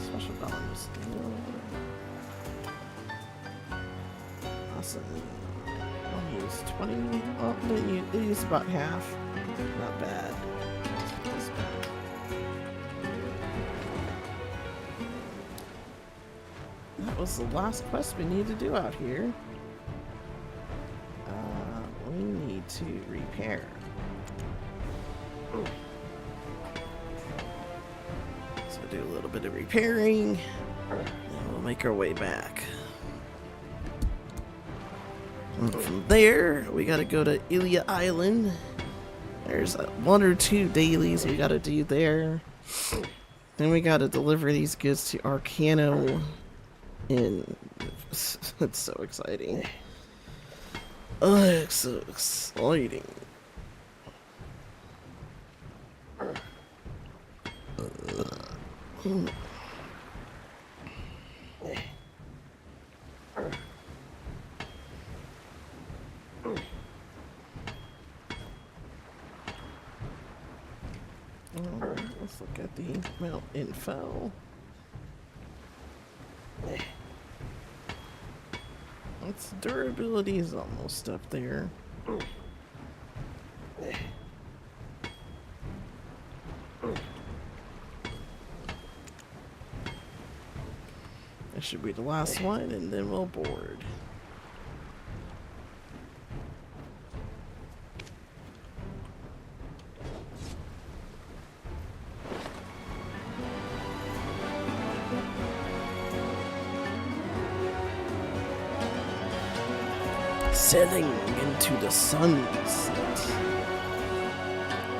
Special Balenos Sea. Awesome. I'll use 20. Oh, they use about half. Not bad. Let's put this back. That was the last quest we need to do out here. We need to repair. So do a little bit of repairing, and we'll make our way back. And from there, we gotta go to Ilia Island. There's 1 or 2 dailies we gotta do there. Then we gotta deliver these goods to Arcano. And it's so exciting. Oh, it's so exciting. Let's look at the mount info. Its durability is almost up there. That should be the last one, and then we'll board. Sailing into the sunset.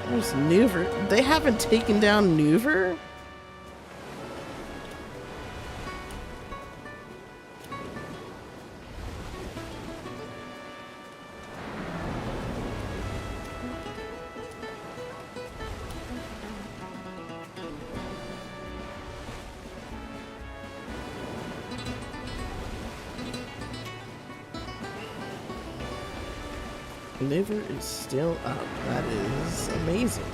There's Nuver. They haven't taken down Nuver? Nuver is still up. That is amazing.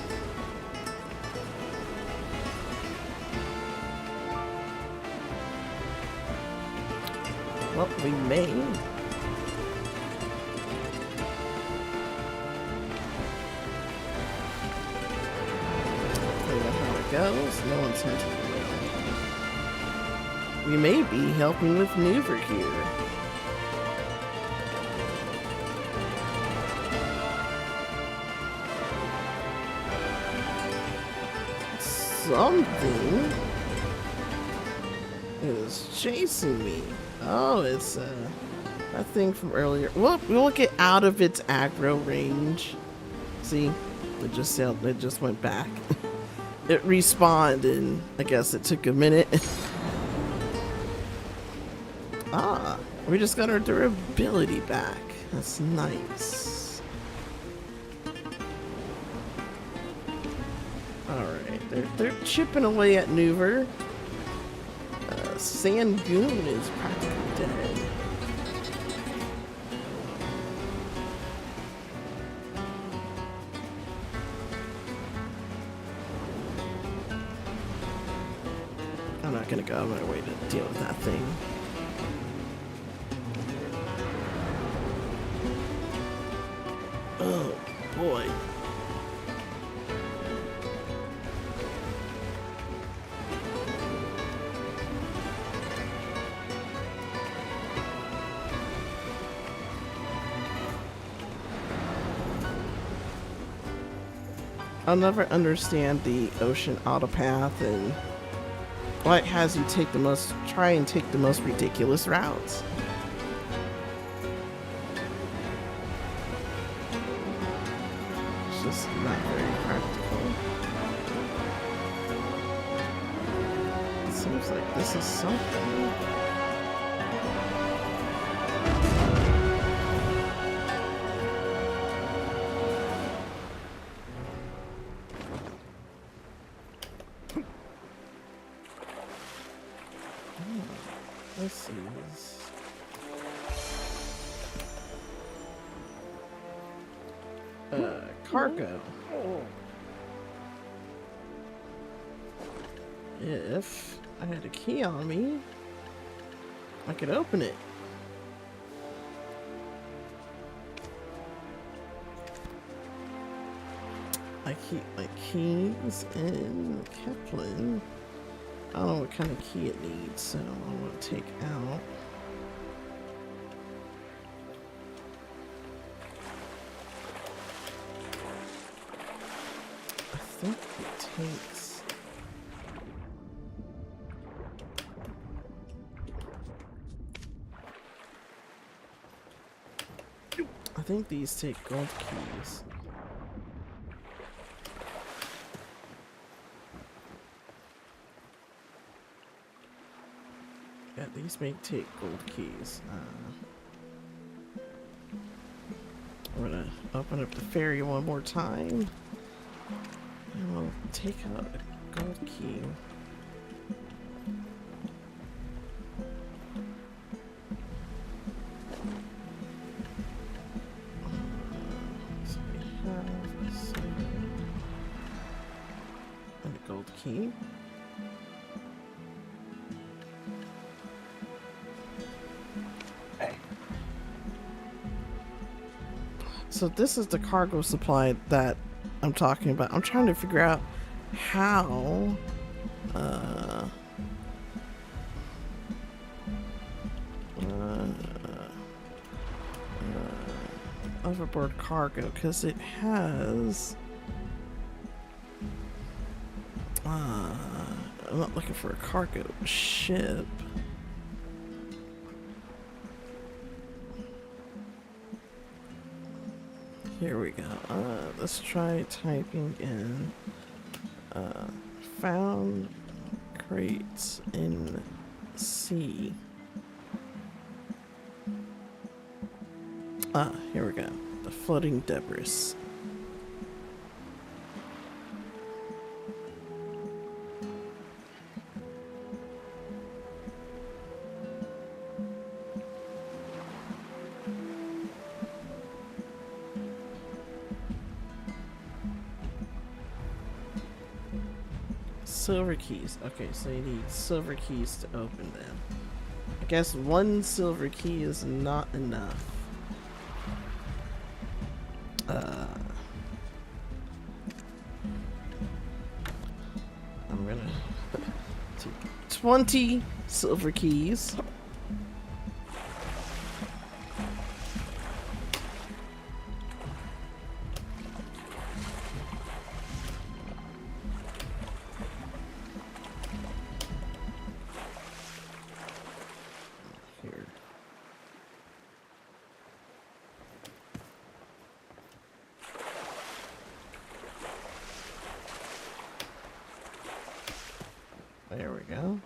Well, we may. Find out how it goes. No one's hunting around. We may be helping with Nuver here. Something is chasing me. Oh, it's that thing from earlier. We'll get out of its aggro range. See, it just went back. It respawned, and I guess it took a minute. Ah, we just got our durability back. That's nice. They're chipping away at Nuver. Sangoon is practically dead. I'm not gonna go. I'm gonna wait to deal with that thing. Oh boy. I'll never understand the ocean autopath and why it has you try and take the most ridiculous routes. It's just not very practical. It seems like this is something. this is... cargo. If I had a key on me, I could open it. I keep my keys in Kepler. I don't know what kind of key it needs, so I'm going to take out. I think it takes... I think these take gold keys. Yeah, these may take gold keys. We're gonna open up the ferry one more time. And we'll take out a gold key. So we have a silver and a gold key. So this is the cargo supply that I'm talking about. I'm trying to figure out how overboard cargo, because it has I'm not looking for a cargo ship. Here we go. Let's try typing in found crates in sea. Here we go. The floating debris. Silver keys. Okay, so you need silver keys to open them. I guess one silver key is not enough. I'm gonna take 20 silver keys. There we go.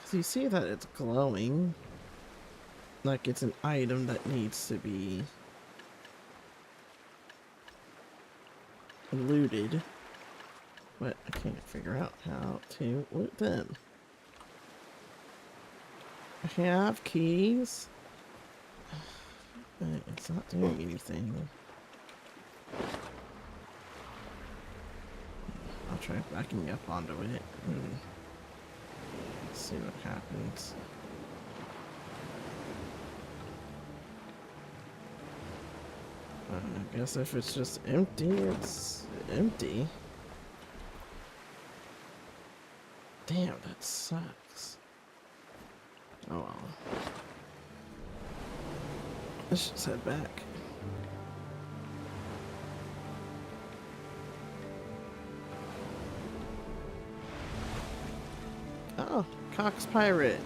So you see that it's glowing, like it's an item that needs to be looted, but I can't figure out how to loot them. I have keys, but it's not doing anything. I'll try backing up onto it and see what happens. I guess if it's just empty, it's empty. Damn, that sucks. Oh well. Let's just head back. Oh, Cox Pirate.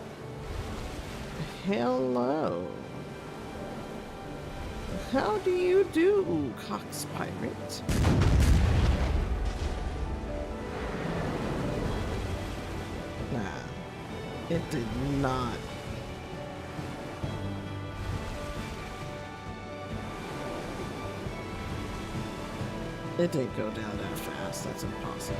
Hello. How do you do, Cox Pirate? Nah, it did not. It didn't go down that fast. That's impossible.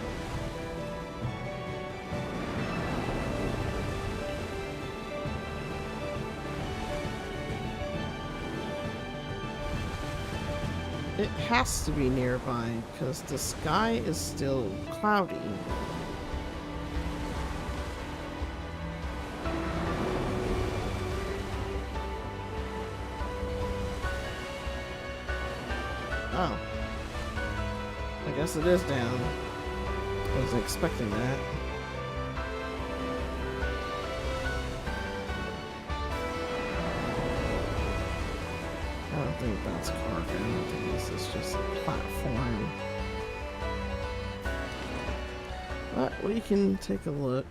It has to be nearby because the sky is still cloudy. Oh. I guess it is down. I wasn't expecting that. I don't think that's cargo. I think this is just a platform. But we can take a look.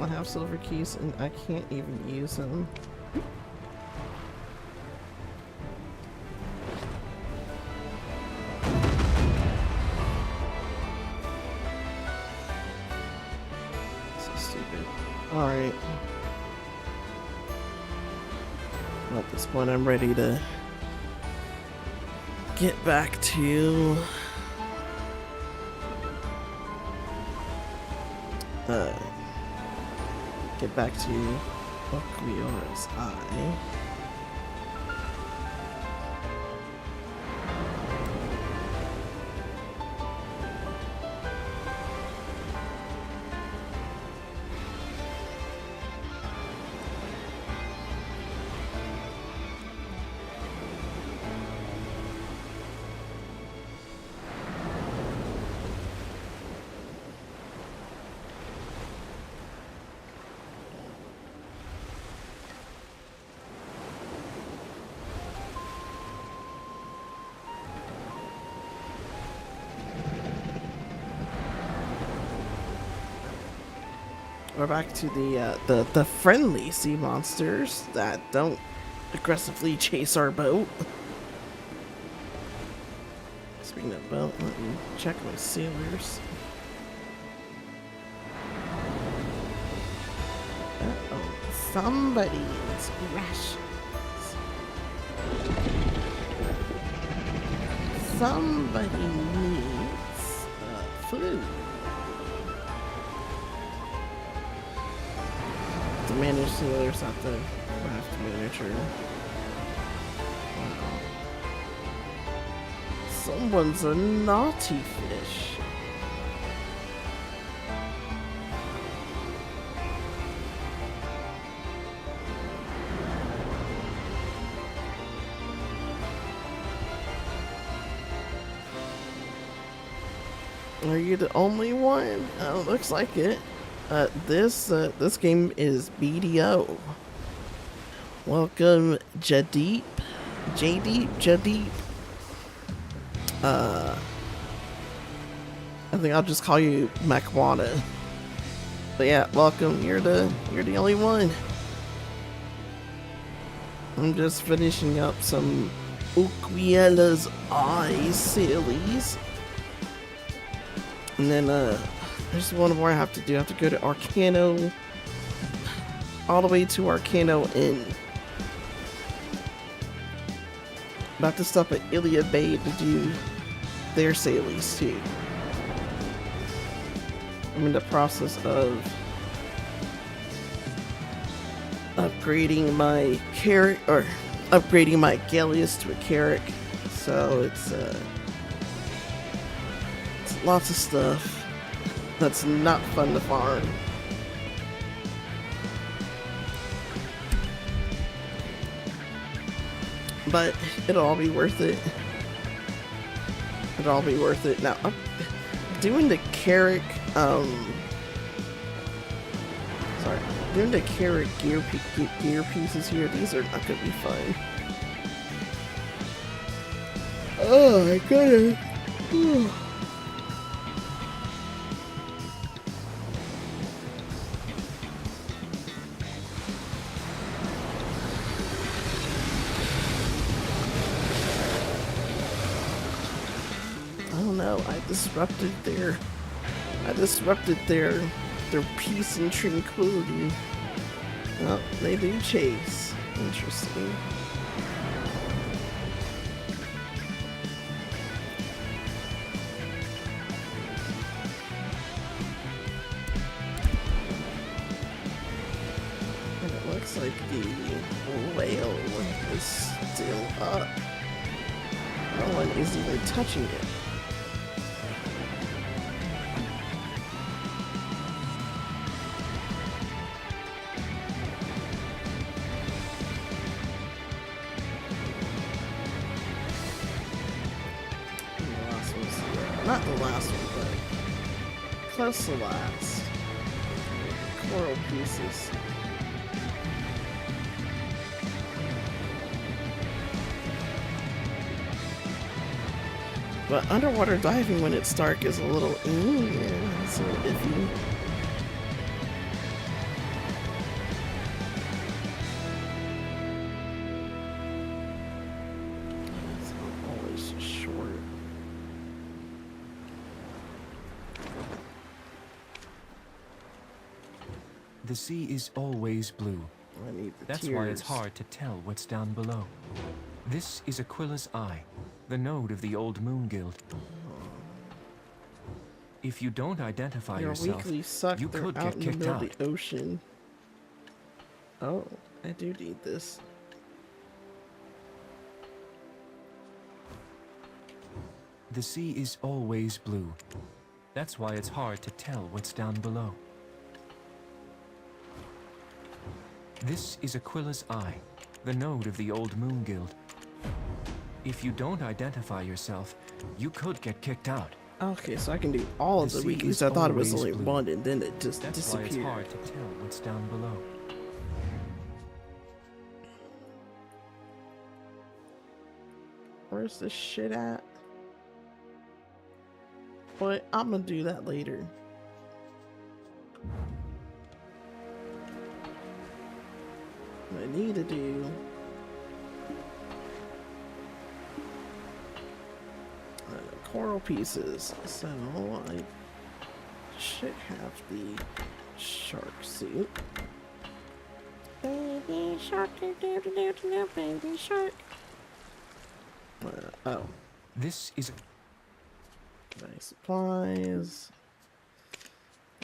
I have silver keys and I can't even use them. So stupid. Alright. Well, at this point I'm ready to get back to Balenos Eye. We're back to the friendly sea monsters that don't aggressively chase our boat. Speaking of boat, let me check my sailors. Uh-oh, somebody's rations. Somebody needs food. The managed sailors at the craft manager. Wow. Someone's a naughty fish. Are you the only one? Oh, looks like it. This game is BDO. Welcome, Jadeep. Jadeep. I think I'll just call you Makwana. But yeah, welcome. You're the only one. I'm just finishing up some Uquiela's Eye Sailies. And then there's one more I have to do. I have to go to Arcano, all the way to Arcano Inn. About to stop at Ilia Bay to do their sailies too. I'm in the process of upgrading my Carrack, or upgrading my galleus to a Carrack. So it's lots of stuff that's not fun to farm. But it'll all be worth it. It'll all be worth it. Now, I'm doing the Carrack, doing the Carrack gear pieces here. These are not gonna be fun. Oh my goodness. I disrupted their peace and tranquility. Well, they do chase. Interesting. No one is even touching it. The last one's not the last one, but close to last. Coral pieces. But underwater diving when it's dark is a little, it's a little iffy. It's always short. The sea is always blue. I need the That's tears. why it's hard to tell what's down below. This is Aquila's Eye, the node of the Old Moon Guild. If you don't identify You're yourself, weakly sucked. you They're could out get in the kicked middle out. of the ocean. Oh, I do need this. The sea is always blue. That's why it's hard to tell what's down below. This is Aquila's Eye, the node of the Old Moon Guild. If you don't identify yourself, you could get kicked out. Okay, so I can do all of The the sea weeklies. is I thought it was always only blue. one, and then it just That's disappeared. why it's hard to tell what's down below. Where's this shit at? But I'm gonna do that later. What I need to do coral pieces, so I should have the shark suit. Baby shark, do do do do do, baby shark. Oh, This is nice supplies.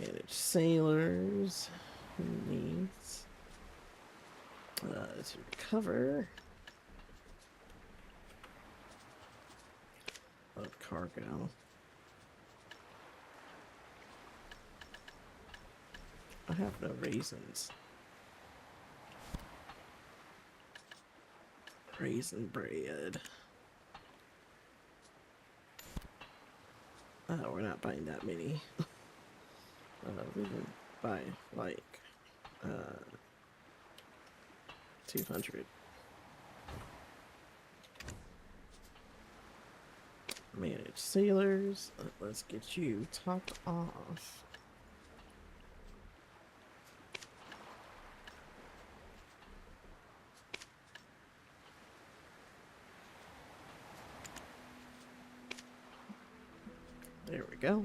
Manage sailors. Who needs to recover. Load cargo. I have no raisins. Raisin bread. Oh, we're not buying that many. We can buy like 200. Manage sailors. Let's get you topped off. There we go.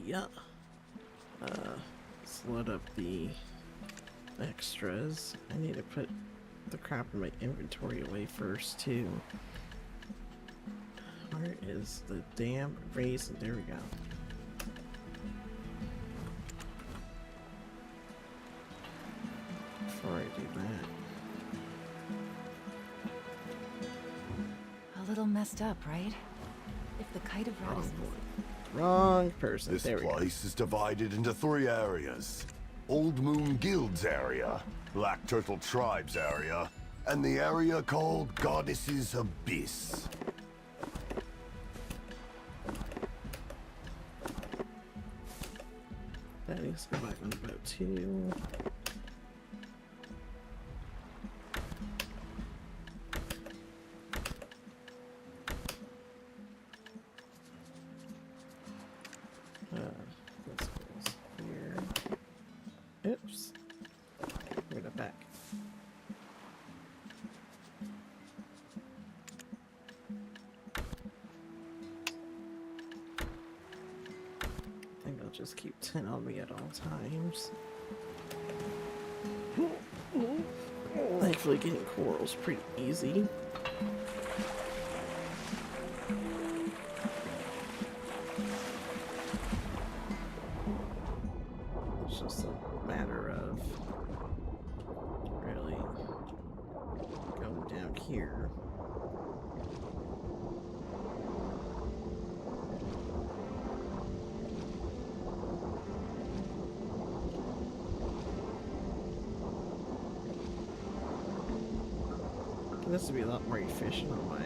Yeah. Let's load up the extras. I need to put the crap in my inventory away first, too. Where is the damn raisin? There we go. Before I do that. A little messed up, right? If the kite of rod is Wrong person. This There we go. place is divided into 3 areas. Old Moon Guild's area, Black Turtle Tribe's area, and the area called Goddess's Abyss. That needs to go back on the boat too. This goes here. Oops. Bring it back. I think I'll just keep 10 on me at all times. Thankfully, getting coral's pretty easy. It's just a matter of here. This would be a lot more efficient on my...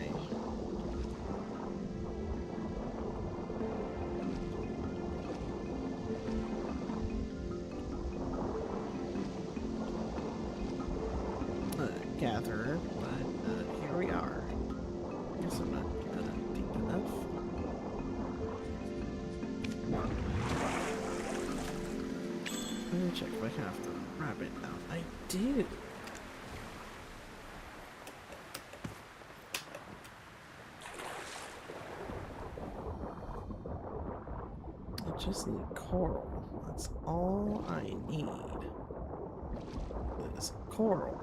gatherer, but here we are. Guess I'm not deep enough. Let me check if I have the rabbit out. I do. I just need coral. That's all I need. Is coral.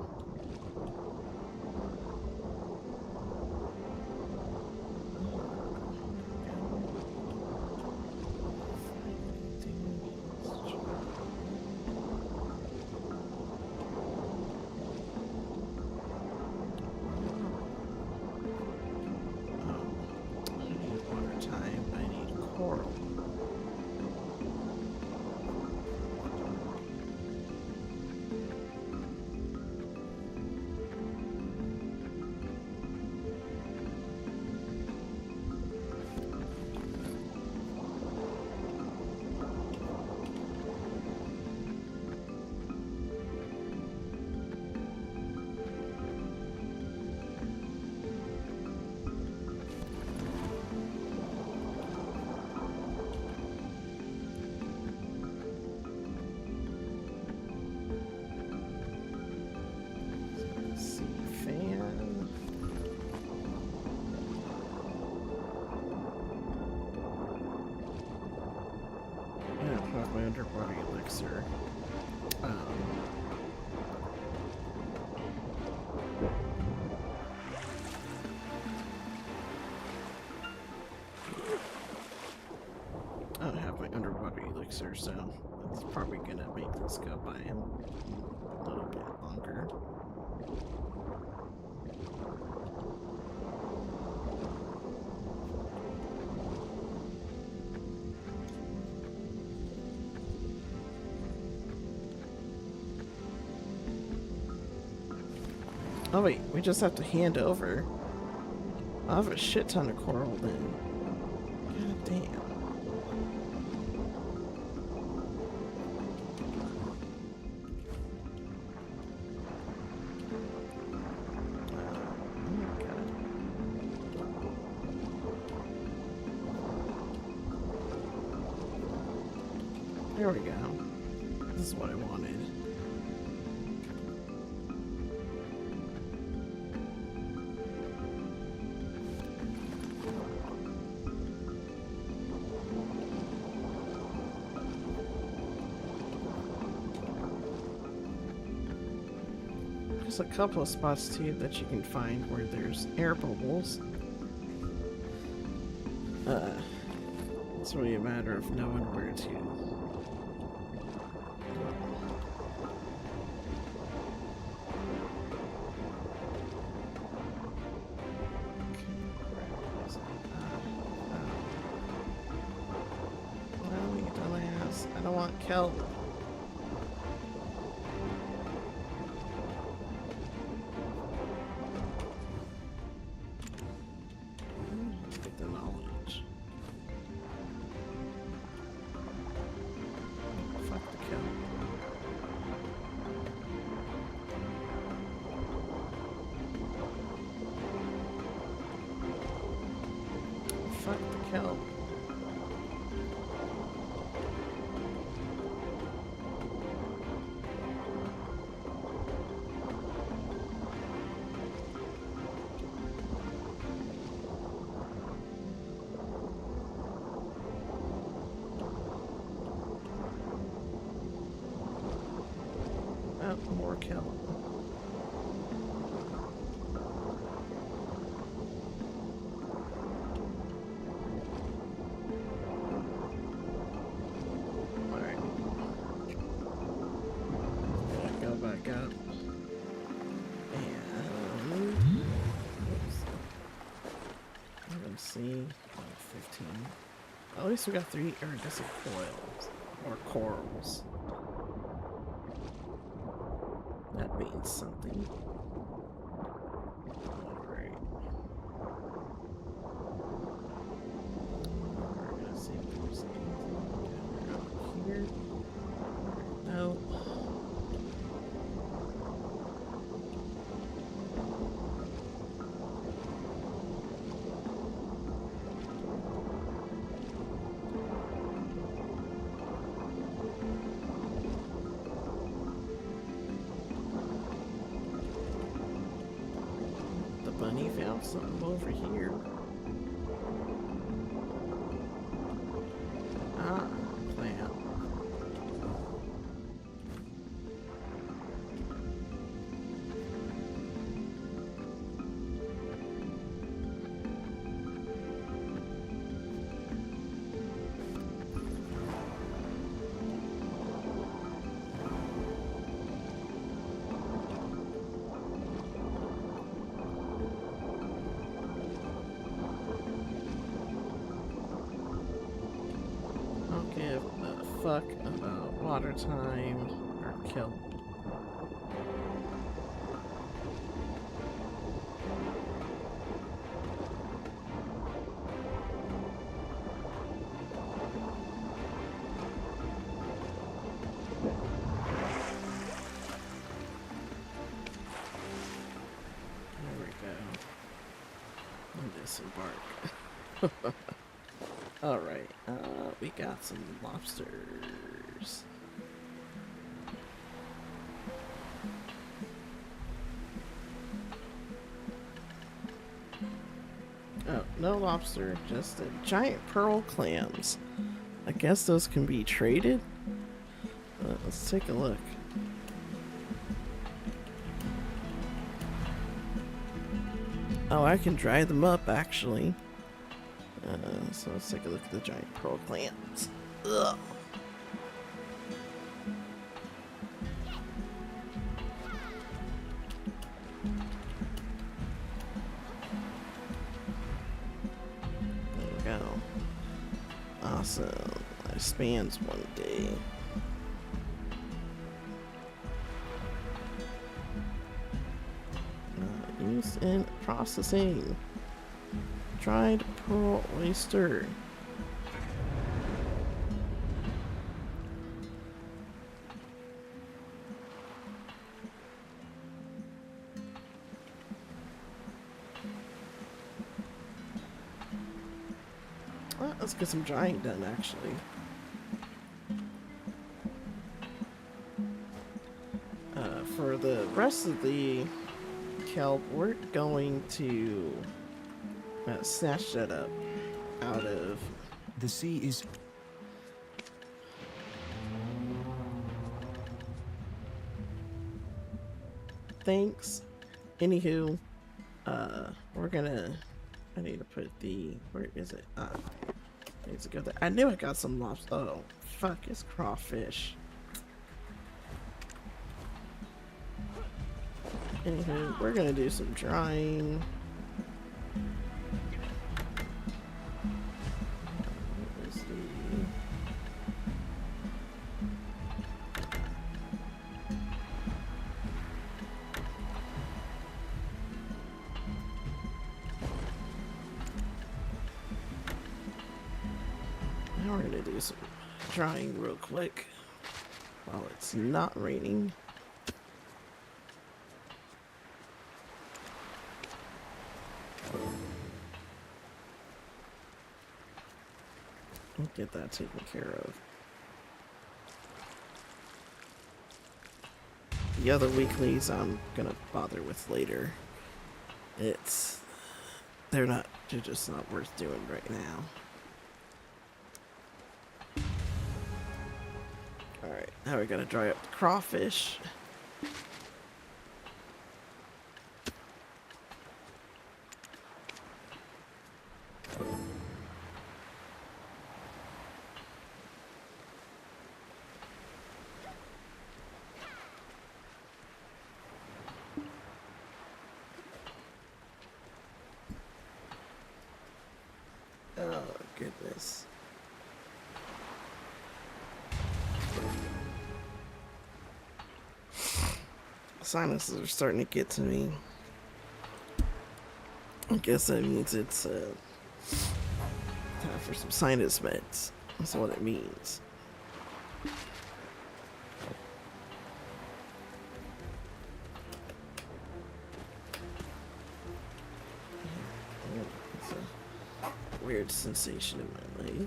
My underwater elixir. I don't have my underwater elixir, so that's probably gonna make this go by a little bit longer. Oh wait, we just have to hand over. I have a shit ton of coral then. God damn. There we go. This is what I wanted. There's a couple of spots too that you can find where there's air bubbles. It's really a matter of knowing where to. No, you dumbass. I don't want kelp. Kelp. Oh, more kelp. Back up. And see. 15. At least we got 3 iridescent coils. Or corals. That means something. Alright. We're gonna see if there's anything out here. No. Bunny found something over here. Ah, clam. Give a fuck about water time or kelp. There we go. And disembark. Alright, we got some lobsters. Oh, no lobster, just a giant pearl clams. I guess those can be traded? Let's take a look. Oh, I can dry them up, actually. So let's take a look at the giant pearl clams. Ugh. There we go. Awesome. Lifespans 1 day. Used in processing. Dried pearl oyster. Well, let's get some drying done, actually. For the rest of the kelp, we're going to snatch that up out of... The sea is... Thanks. Anywho, we're gonna... I need to put the... Where is it? Needs to go there. I knew I got some lobster. Oh, fuck, it's crawfish. Anywho, we're gonna do some drying. Where's the... Now we're gonna do some drying real quick while it's not raining. Get that taken care of. The other weeklies I'm gonna bother with later. They're just not worth doing right now. Alright, now we gotta dry up the crawfish. sinuses are starting to get to me. I guess that means it's time for some sinus meds. That's what it means. It's a weird sensation in my leg.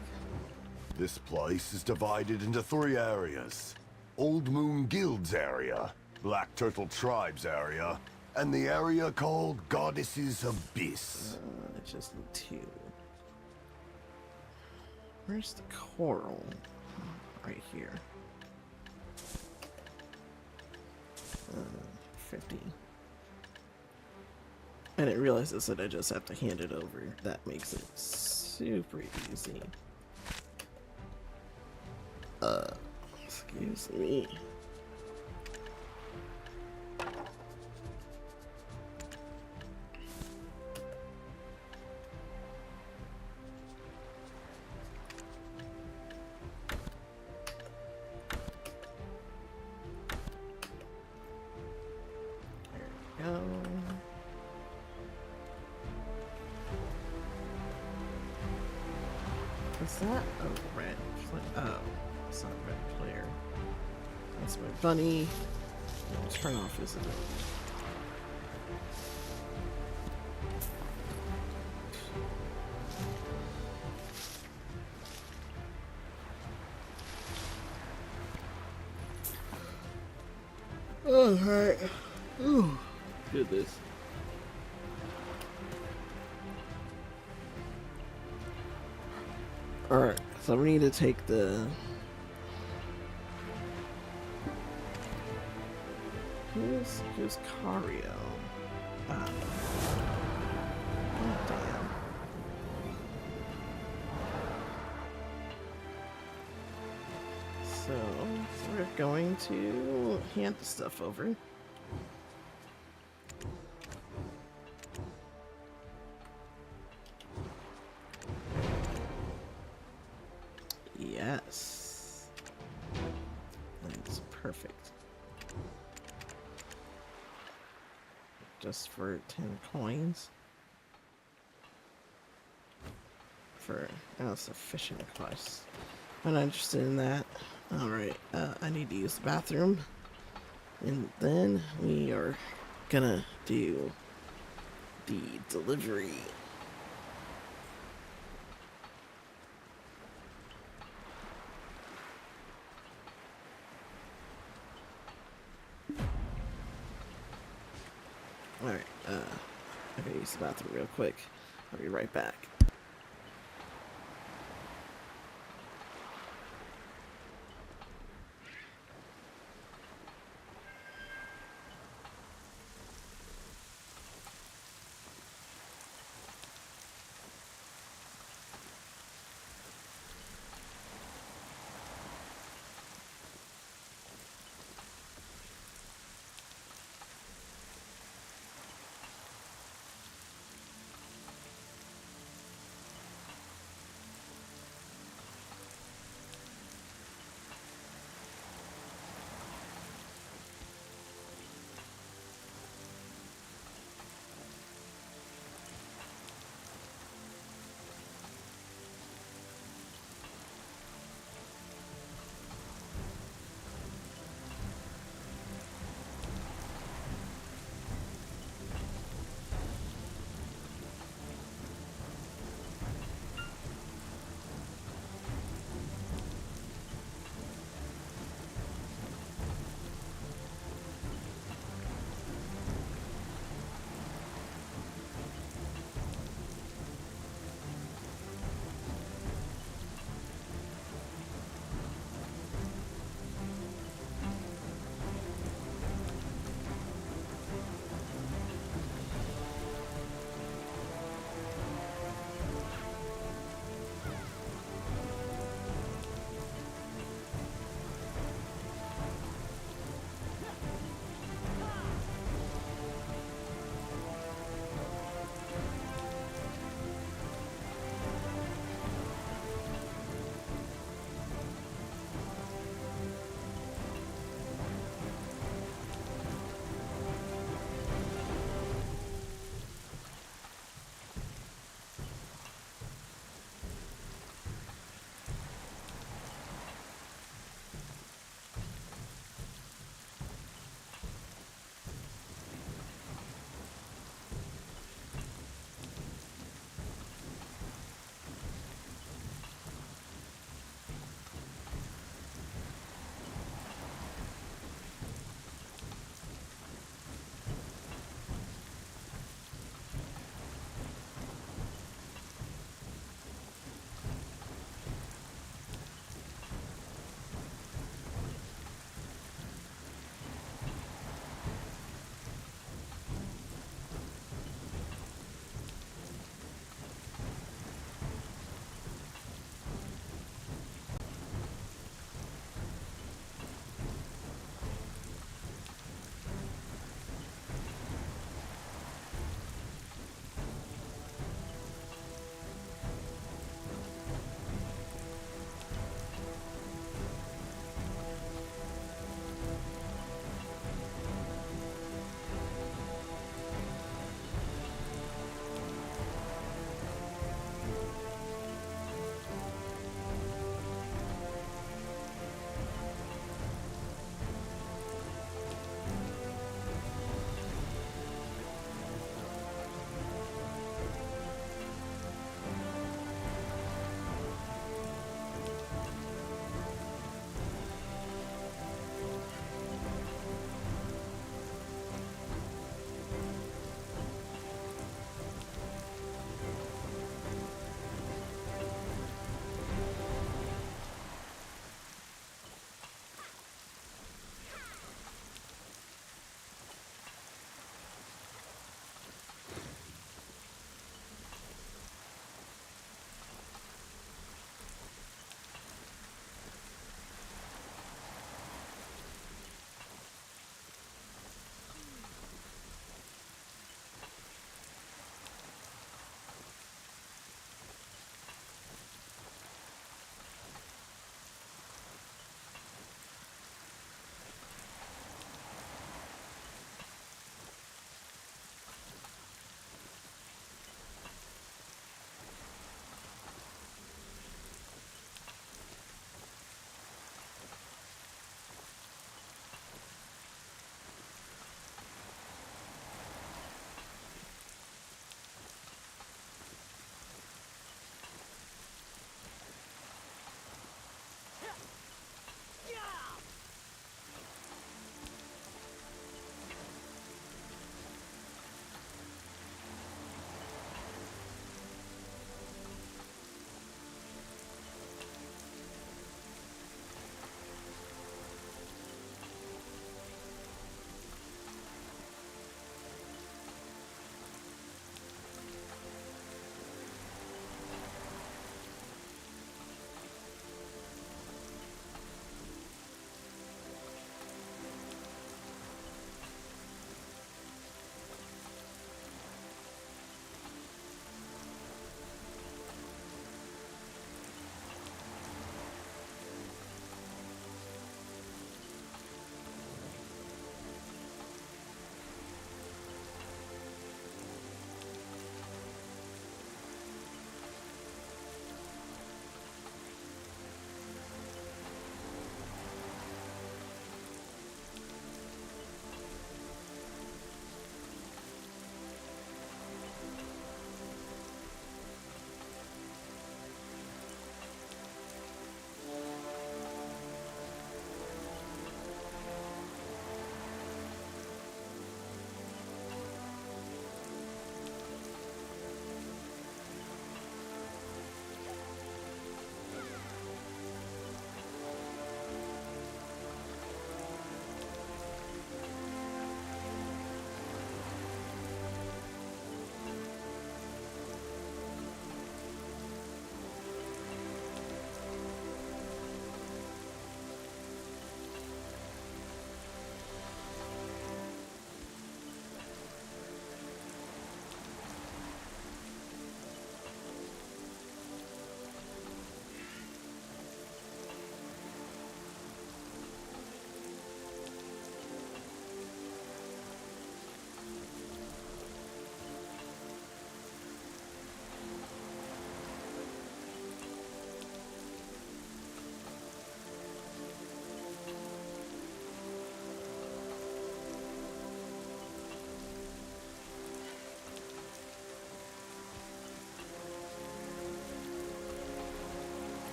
This place is divided into 3 areas. Old Moon Guild's area, Black Turtle Tribe's area, and the area called Goddess's Abyss. I just need 2. Where's the coral? Right here. 50. I didn't realize this, that I just have to hand it over. That makes it super easy. Excuse me. There we go. Is that a red player? Oh, it's not a red player. That's my bunny. I'll turn off his ability. Oh, alright. Ooh, goodness. Alright, so we need to take the... Who's Cario? Ah. Oh, damn. So, we're going to hand the stuff over. Yes. That's perfect. Just for 10 coins. For sufficient quest. I'm not interested in that. Alright, I need to use the bathroom. And then we are gonna do the delivery. Alright, I gotta use the bathroom real quick. I'll be right back.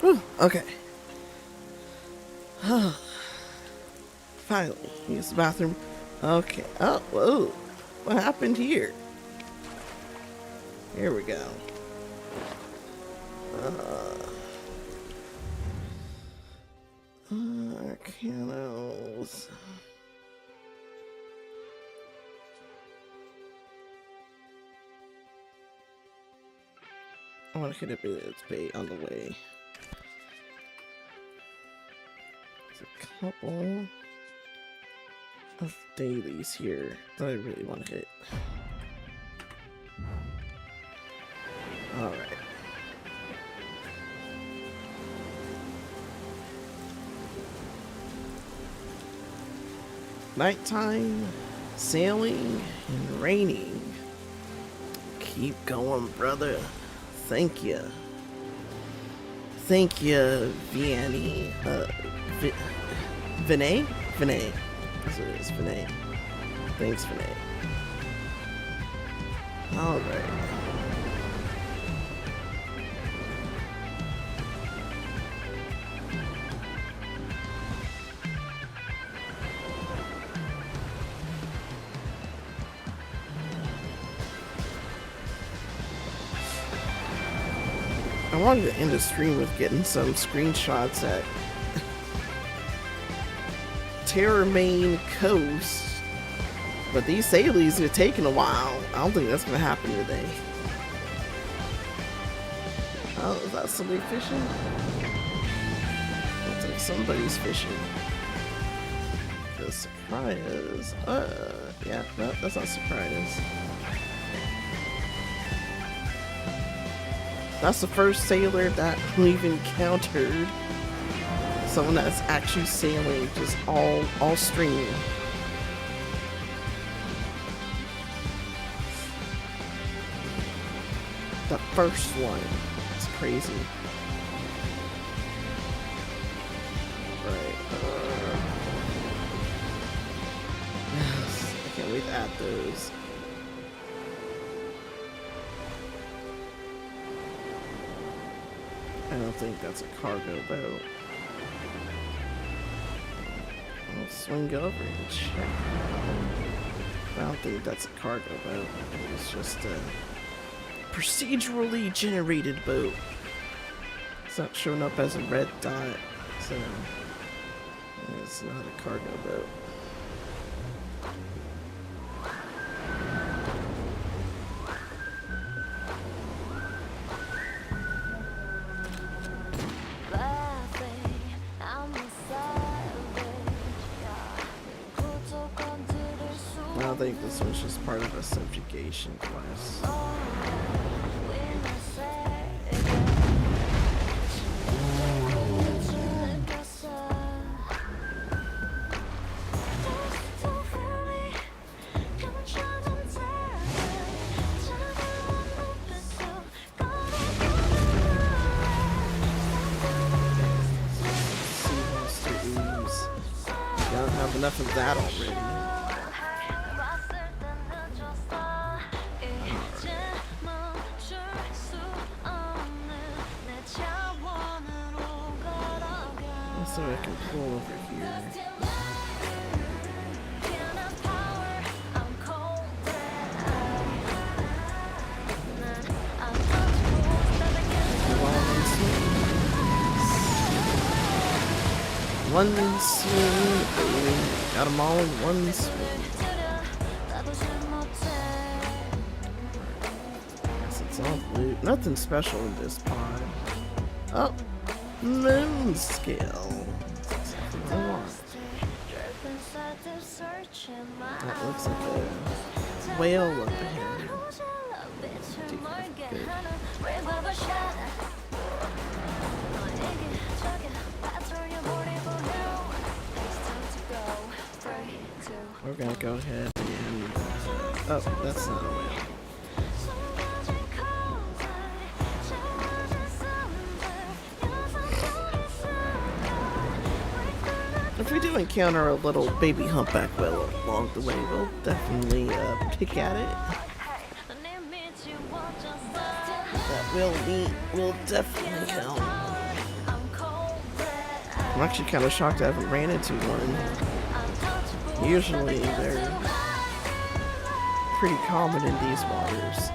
Whew, okay. Finally, use the bathroom. Okay. Oh, whoa. What happened here? Here we go. Arcanos. I want to hit it with its bait on the way. There's a couple of dailies here that I really want to hit. Alright. Nighttime, sailing, and raining. Keep going, brother. Thank you. Thank you, Vianney. Vinay? Vinay. That's what it is, Vinay. Thanks, Vinay. Alright. I wanted to end the stream with getting some screenshots at Terramain Coast, but these sailies are taking a while. I don't think that's gonna happen today. Oh, is that somebody fishing? Looks like somebody's fishing. Because surprise. Yeah, no, that's not surprise. That's the first sailor that we've encountered. Someone that's actually sailing just all stream. The first one. It's crazy. Right. Yes, I can't wait to add those. I don't think that's a cargo boat. I'll swing over and check. I don't think that's a cargo boat. It's just a procedurally generated boat. It's not showing up as a red dot, so it's not a cargo boat. I think this one's just part of a subjugation quest. I don't have enough of that already. So I can pull over here. One swing, baby. Got them all in one swing. Guess it's all blue. Nothing special in this pod. Oh, moon scale. That looks like a whale up ahead. We're gonna go ahead and... oh, that's not a whale. If we do encounter a little baby humpback whale along the way, we'll definitely pick at it. That will definitely help. I'm actually kind of shocked I haven't ran into one. Usually they're pretty common in these waters.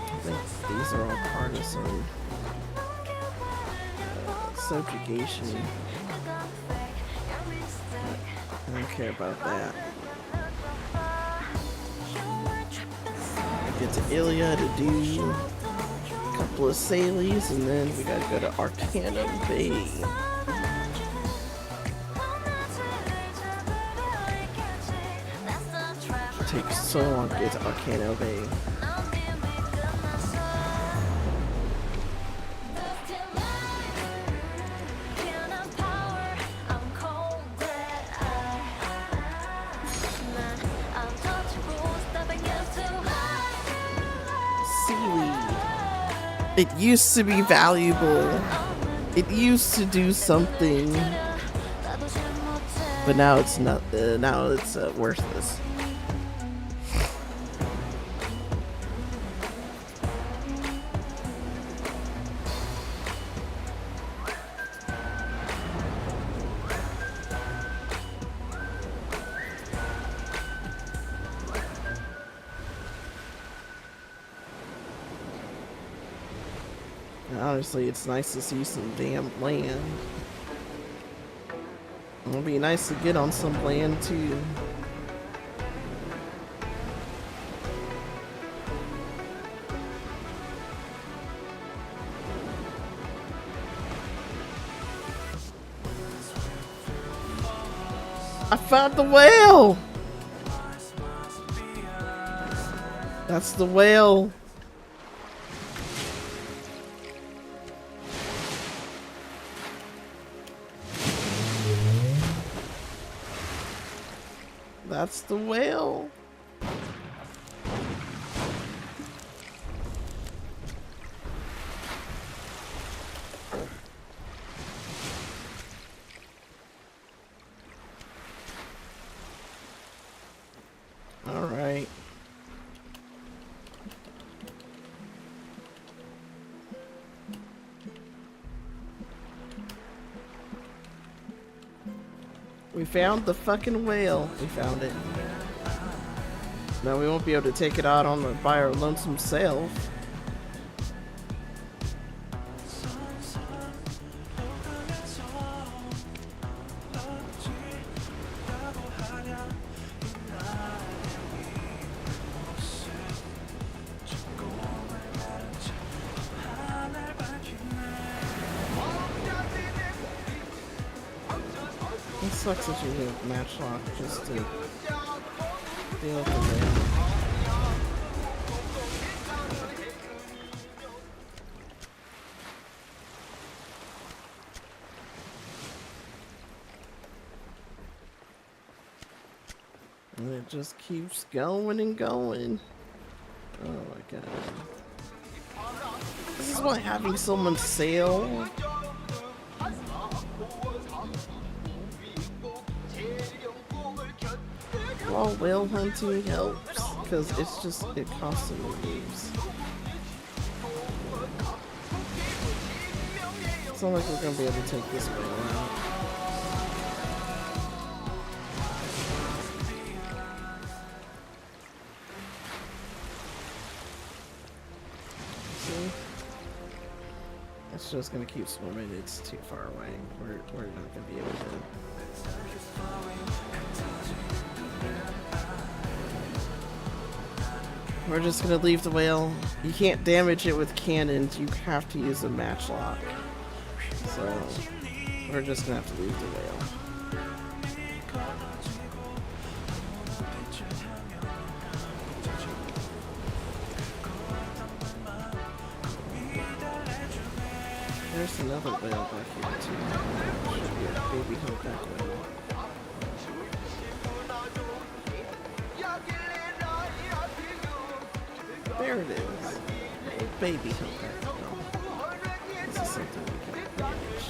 I think these are all partisan. Subjugation. I don't care about that. Get to Ilia to do a couple of sailies, and then we gotta go to Arcana Bay. It takes so long to get to Arcana Bay. It used to be valuable. It used to do something, but now it's not. Now it's worthless. Honestly, it's nice to see some damn land. It'll be nice to get on some land too. I found the whale! That's the whale. That's the whale. All right. We found the fucking whale. We found it. Now we won't be able to take it out on by our lonesome self. It sucks that you need matchlock just to deal with the whale. And it just keeps going and going. Oh my god. This is why having someone sail while whale hunting helps, because it's just, it constantly moves. It's not like we're gonna be able to take this whale out. See? It's just gonna keep swimming, it's too far away. We're not gonna be able to. We're just gonna leave the whale. You can't damage it with cannons, you have to use a matchlock. So, we're just gonna have to leave the whale. There's another whale back here too. Should be a baby humpback whale. There it is. A baby humpback whale. This is something we can manage.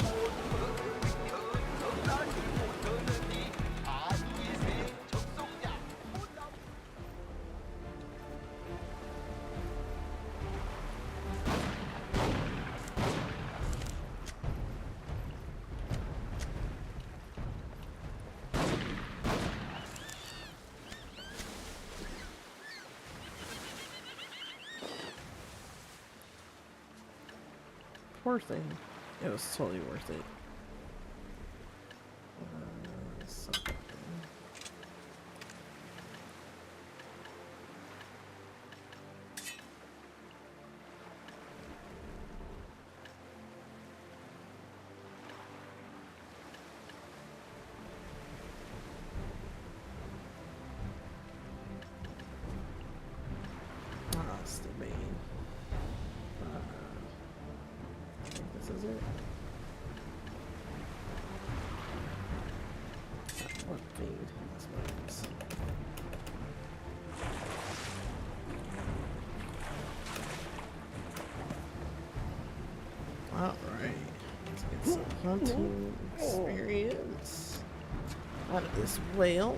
worth it. It was totally worth it. So that's the main. I think this is it. What feed? That's what it is. Alright. Let's get some hunting experience out of this whale.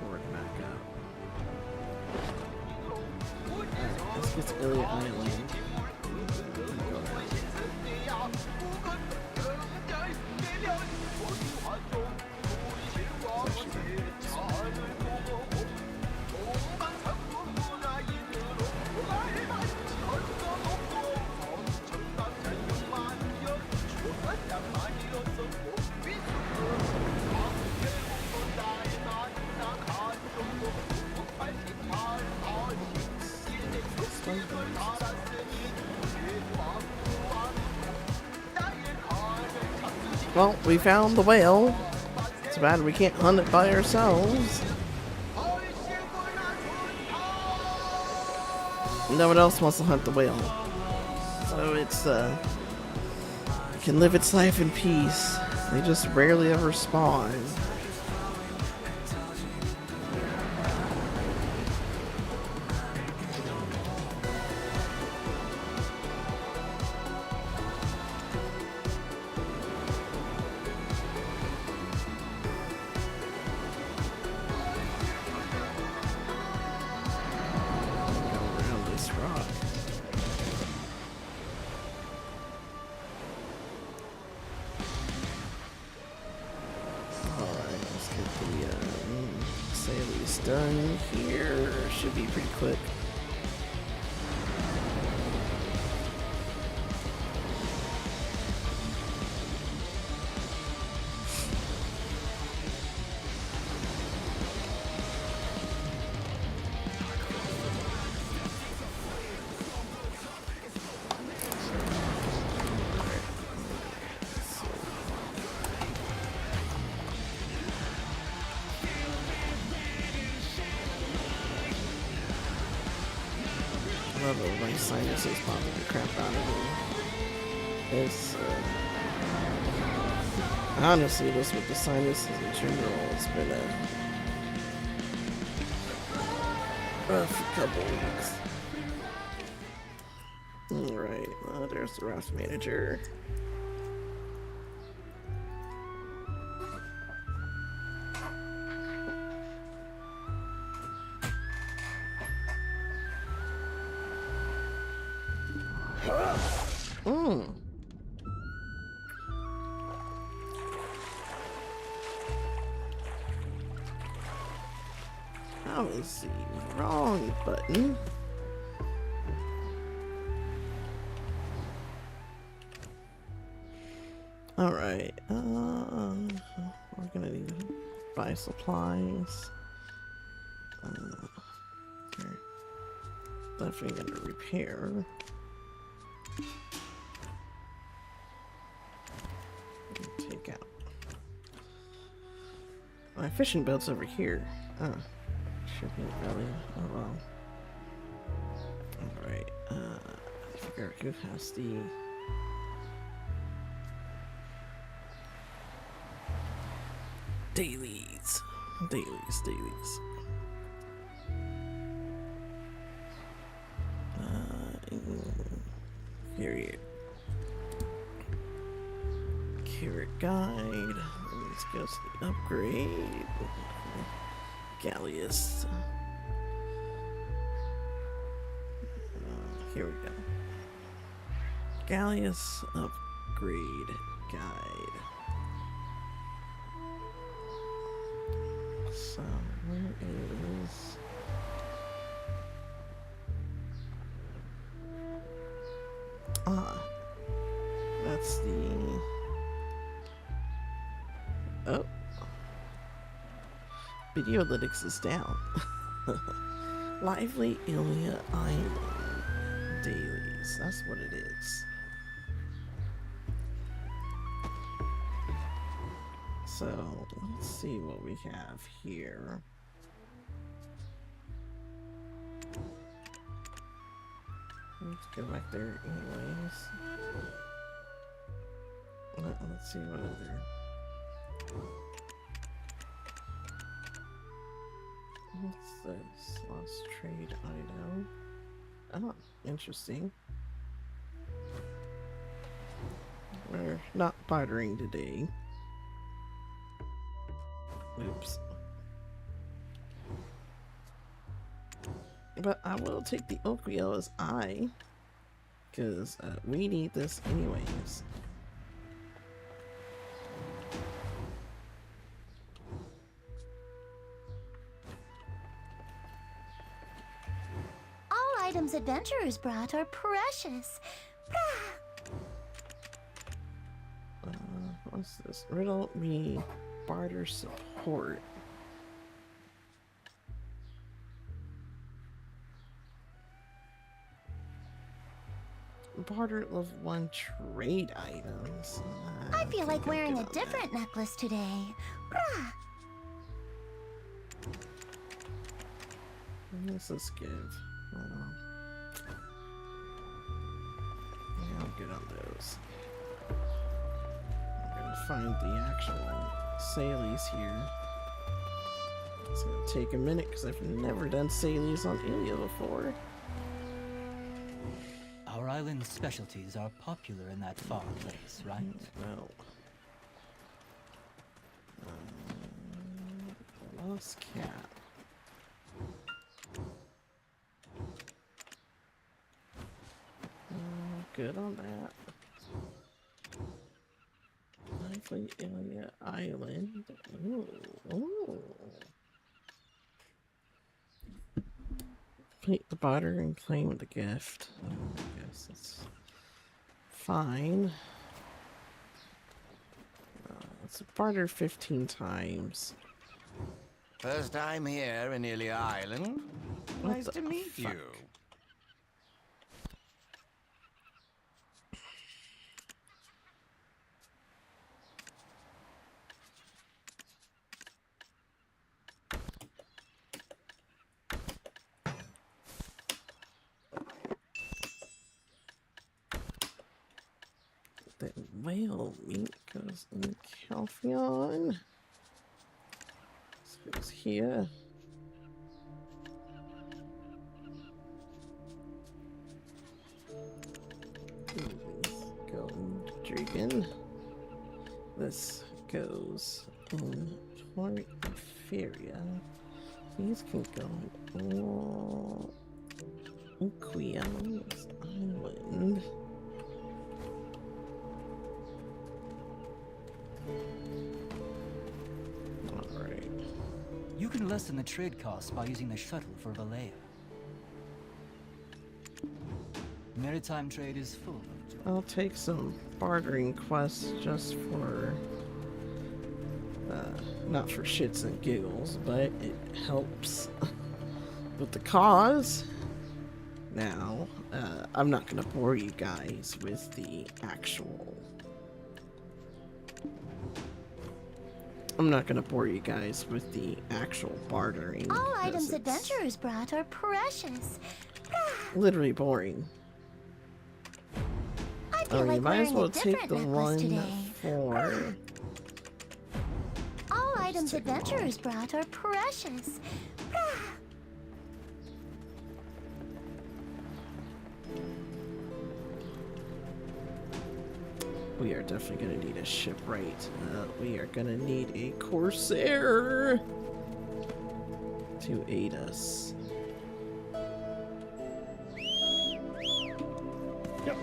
Pour it back up. Let's get to Area Island. Well, we found the whale. It's bad we can't hunt it by ourselves. No one else wants to hunt the whale. So it's, it can live its life in peace. They just rarely ever spawn. Done here. Should be pretty quick. My sinuses popping the crap out of me. It's honestly, just with the sinuses in general, it's been a rough couple weeks. Alright, there's the raft manager. That was the wrong button. Alright, we're gonna need to buy supplies. We're definitely gonna repair. Take out. My fishing boat's over here. Shipping belly. Oh well. Alright, I figure out who has the dailies. Period. Carrack guide. Let's go to the upgrade. Galleus. Here we go. Galleus upgrade guide. Where is... Ah, that's the... Oh. Videolytics is down. Lively Ilia Island dailies. That's what it is. So, let's see what we have here. Let's go back there anyways. Let's see what other... What's this? Lost trade item. Oh, interesting. We're not bartering today. Oops. But I will take the Oquio's eye, because we need this anyways. All items adventurers brought are precious. What's this? Riddle me barter support. Barter level 1 trade items. I feel like wearing a different necklace today. What does this give? Yeah, I'm good on those. I'm gonna find the actual Salies here. It's gonna take a minute because I've never done Salies on Ilia before. Our island's specialties are popular in that far place, right? No. Lost cat. Good on that. Lively Ilia Island. Ooh. Ooh. Complete the barter and claim the gift. I guess it's fine. Let's barter 15 times. First time here in Ilia Island. What Nice the to meet fuck? you. The whale meat goes in Calpheon. This goes here. Go in Dragon. This goes in Port Epheria. These can go in Oquio's Island. Alright. You can lessen the trade costs by using the shuttle for Vallejo. Maritime trade is full of joy. I'll take some bartering quests just for, not for shits and giggles, but it helps with the cause. Now, I'm not gonna bore you guys with the actual... bartering. All items because it's adventurers brought are precious. literally boring. I feel Oh, like you might as wearing well a take different the necklace one today. for... All items take them all. adventurers brought are precious. We are definitely going to need a shipwright. We are going to need a corsair to aid us. Yep.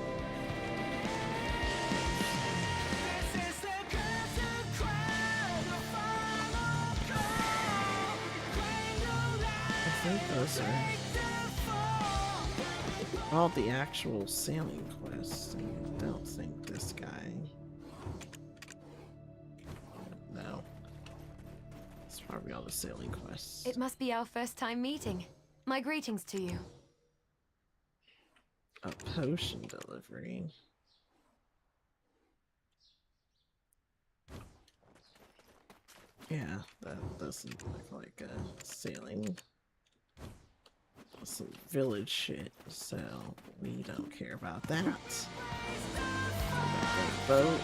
those are all the actual sailing quests. I don't think this guy. No. It's probably all the sailing quests. It must be our first time meeting. My greetings to you. A potion delivery. Yeah, that doesn't look like a sailing. Some village shit, so we don't care about that. Boat.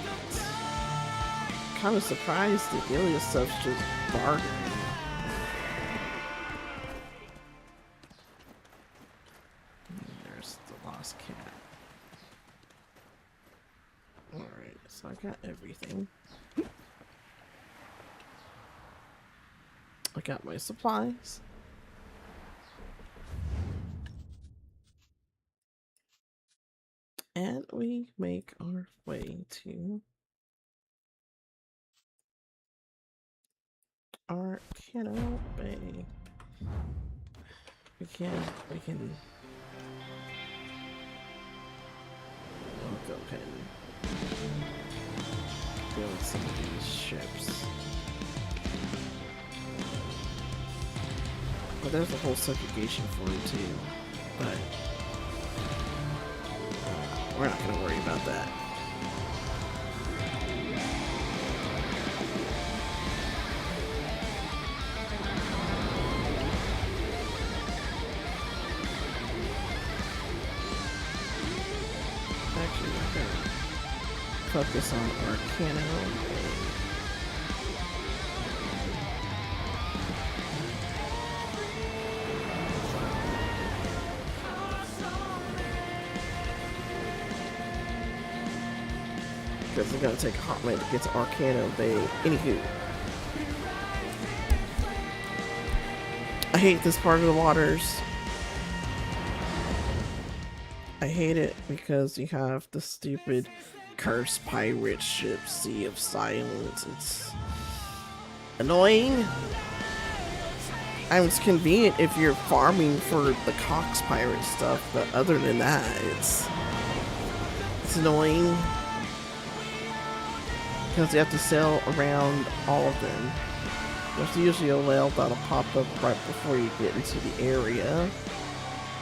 Kind of surprised the galleus stuff's just bartering. There's the lost cat. Alright, so I got everything. I got my supplies. And we make our way to Arcano Bay. We can we'll go ahead and build some of these ships. But there's a whole subjugation for it too, but we're not going to worry about that. Actually, we're going to focus on Arcano. Because it's gonna take a hot minute to get to Arcano Bay. Anywho, I hate this part of the waters. I hate it because you have the stupid cursed pirate ship, Sea of Silence. It's annoying. I mean, it's convenient if you're farming for the Cox pirate stuff, but other than that, it's annoying. Because you have to sail around all of them. There's usually a whale that'll pop up right before you get into the area.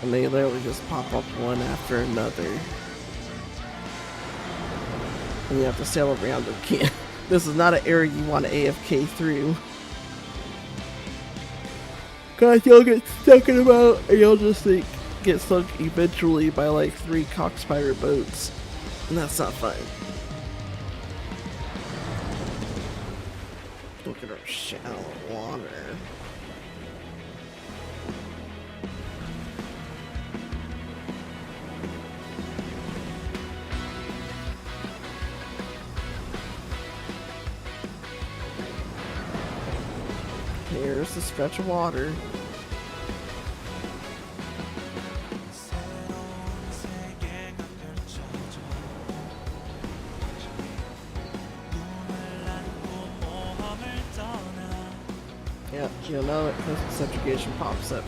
And they literally just pop up one after another. And you have to sail around them. This is not an area you want to AFK through. Guys, you'll get stuck in about, and you'll just get sunk eventually by like 3 Cox pirate boats. And that's not fun. Look at our shallow water. Here's the stretch of water. Yeah, you'll know it because the subjugation pops up.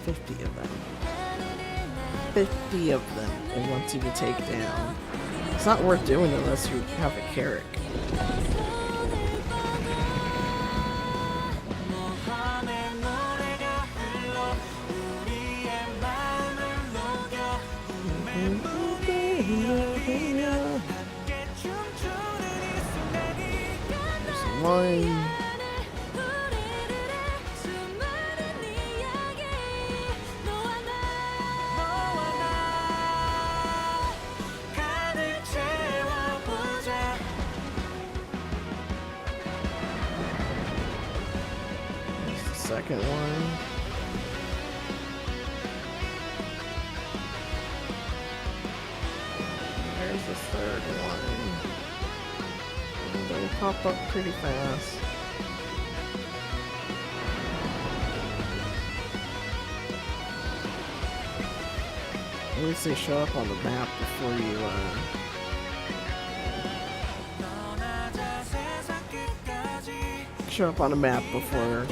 $50 of them. 50 of them it wants you to take down. It's not worth doing unless you have a Carrack. There's one. Second one. There's the third one. And they pop up pretty fast. At least they show up on the map before you, show up on the map before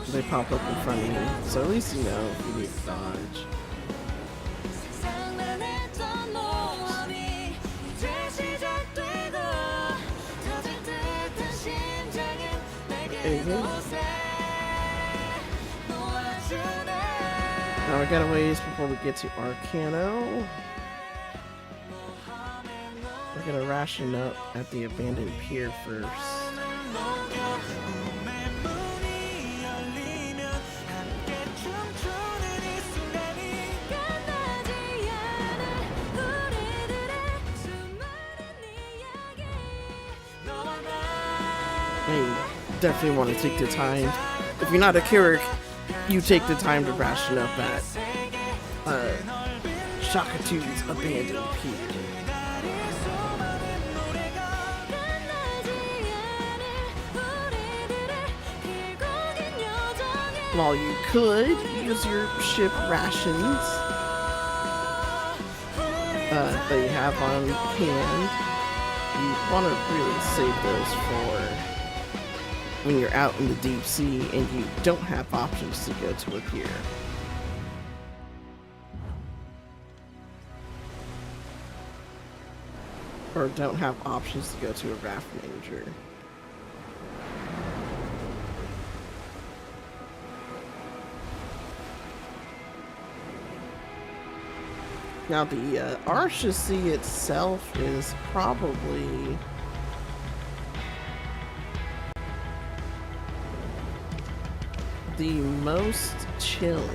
they pop up in front of you. So at least you know if you need to dodge. Now we got a ways before we get to Arcano. We're gonna ration up at the abandoned pier first. You definitely want to take the time. If you're not a Carrack, you take the time to ration up at Shakatu's abandoned pier. While you could use your ship rations that you have on hand, you want to really save those for when you're out in the deep sea and you don't have options to go to a pier. Or don't have options to go to a raft manger. Now the Arsha Sea itself is probably the most chill.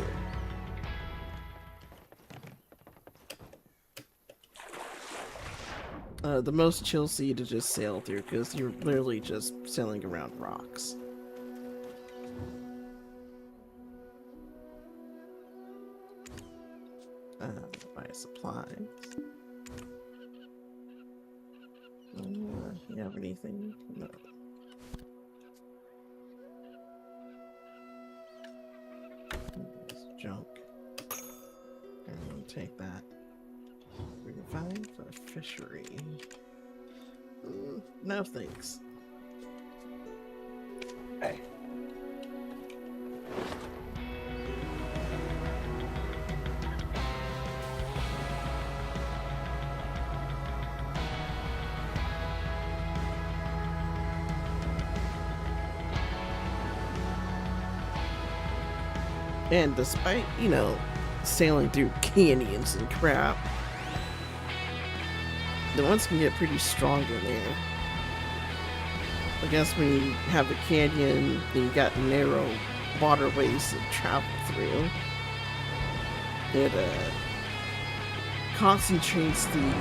The most chill sea to just sail through because you're literally just sailing around rocks. Buy supplies. You have anything? No. Junk. I'm gonna take that. Revive a fishery. No thanks. Hey. And despite, you know, sailing through canyons and crap, the ones can get pretty strong in there. I guess when you have a canyon and you got narrow waterways to travel through, it concentrates the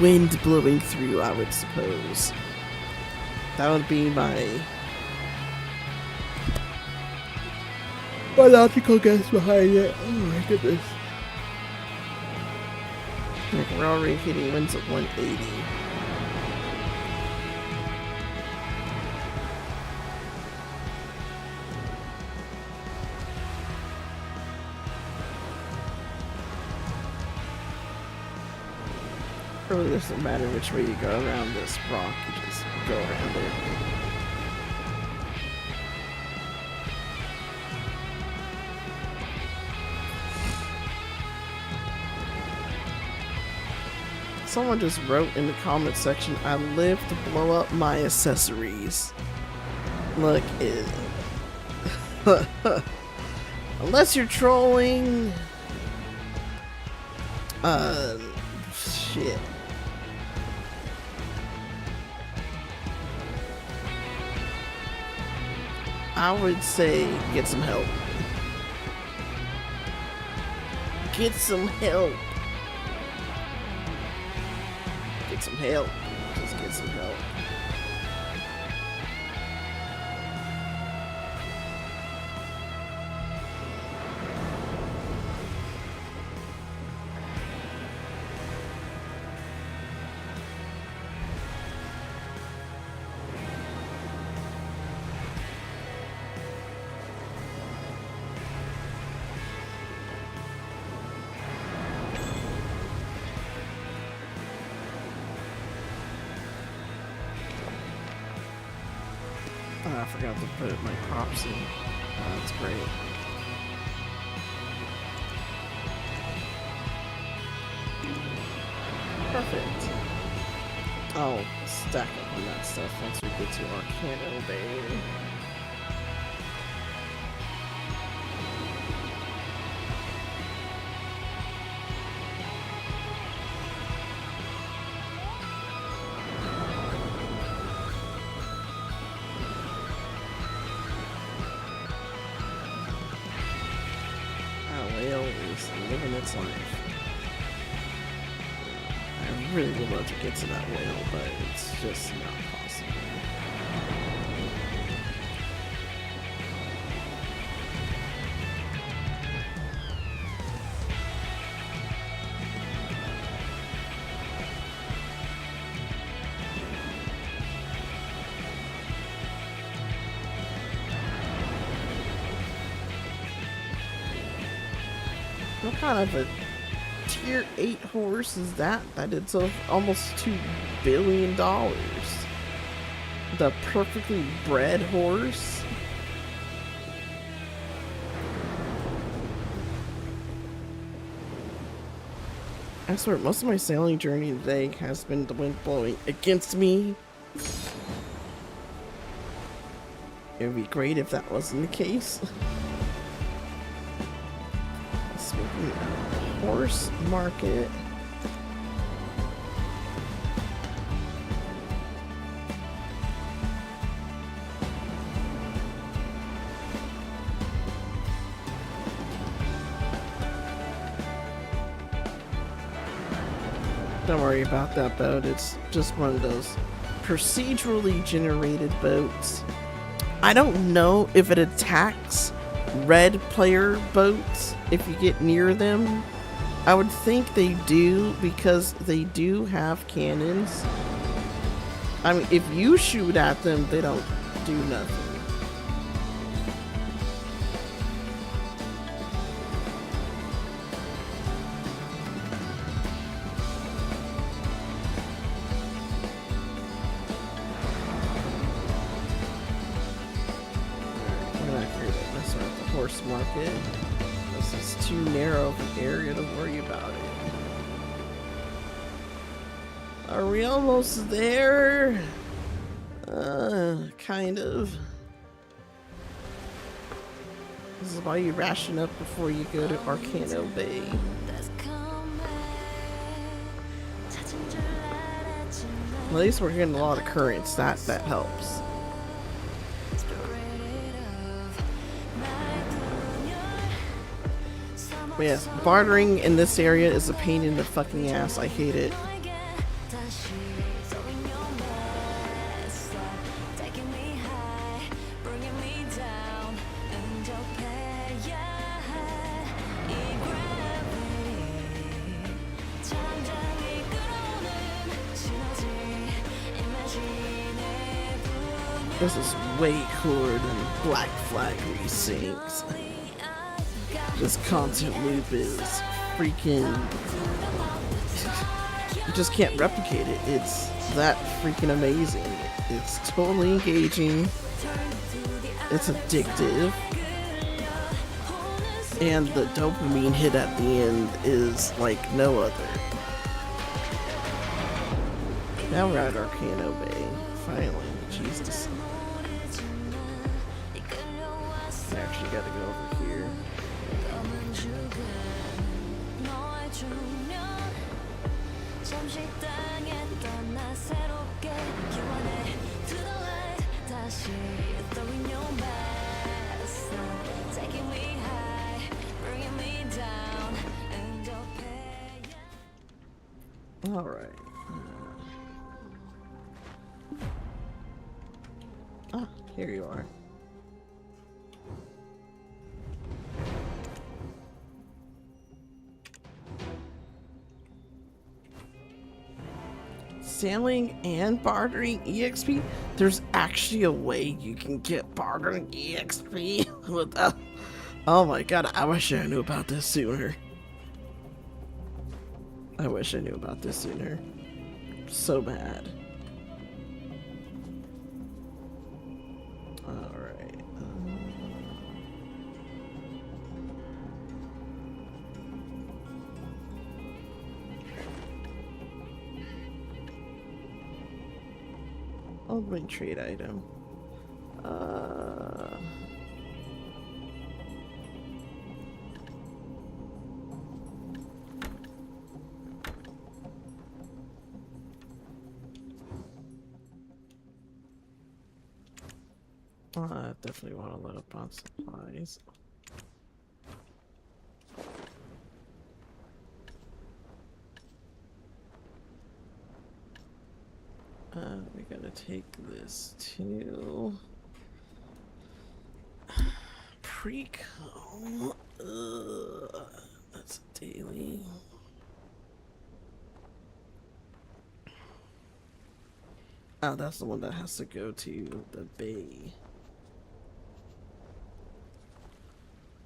wind blowing through, I would suppose. That would be my logical guess behind it. Oh my goodness. Like, we're already hitting winds at 180. Really doesn't matter which way you go around this rock, you just go around it. Someone just wrote in the comment section, I live to blow up my accessories. Look, unless you're trolling, shit. I would say get some help. Get some help. Get some help. Just get some help. forgot to put my props in. Oh, that's great. Perfect. I'll stack up on that stuff once we get to Arcano Bay. Whale is living its life. I really would love to get to that whale, but it's just not possible. What kind of a tier 8 horse is that? That it's almost $2 billion. The perfectly bred horse. I swear, most of my sailing journey today has been the wind blowing against me. It would be great if that wasn't the case. Speaking of horse market. Don't worry about that boat. It's just one of those procedurally generated boats. I don't know if it attacks red player boats if you get near them. I would think they do because they do have cannons. I mean, if you shoot at them, they don't do nothing. Market. This is too narrow of an area to worry about it. Are we almost there? Kind of. This is why you ration up before you go to Arcano Bay. At least we're getting a lot of currents. That helps. But yes, bartering in this area is a pain in the fucking ass. I hate it. This is way cooler than Black Flag Resings. This content loop is freaking... You just can't replicate it. It's that freaking amazing. It's totally engaging. It's addictive. And the dopamine hit at the end is like no other. Now we're at Arcano Bay. Finally. Jesus. I actually gotta go over here. All right. Here you are. Sailing and bartering EXP? There's actually a way you can get bartering EXP without... Oh my god, I wish I knew about this sooner. I wish I knew about this sooner. So bad. Alright. only trade item. I definitely want to load up on supplies. We gotta take this to Preco. That's daily. Oh, that's the one that has to go to the bay.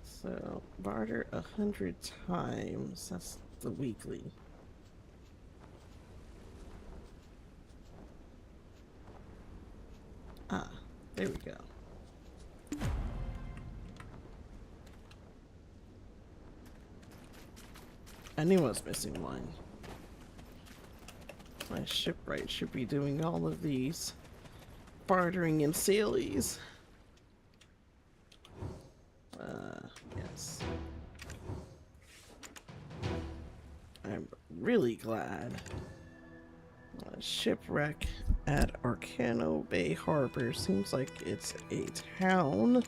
So, barter 100 times. That's the weekly. Ah, there we go. I knew I was missing one. My shipwright should be doing all of these bartering and sailies. Yes. I'm really glad. Shipwreck at Arcano Bay Harbor seems like it's a town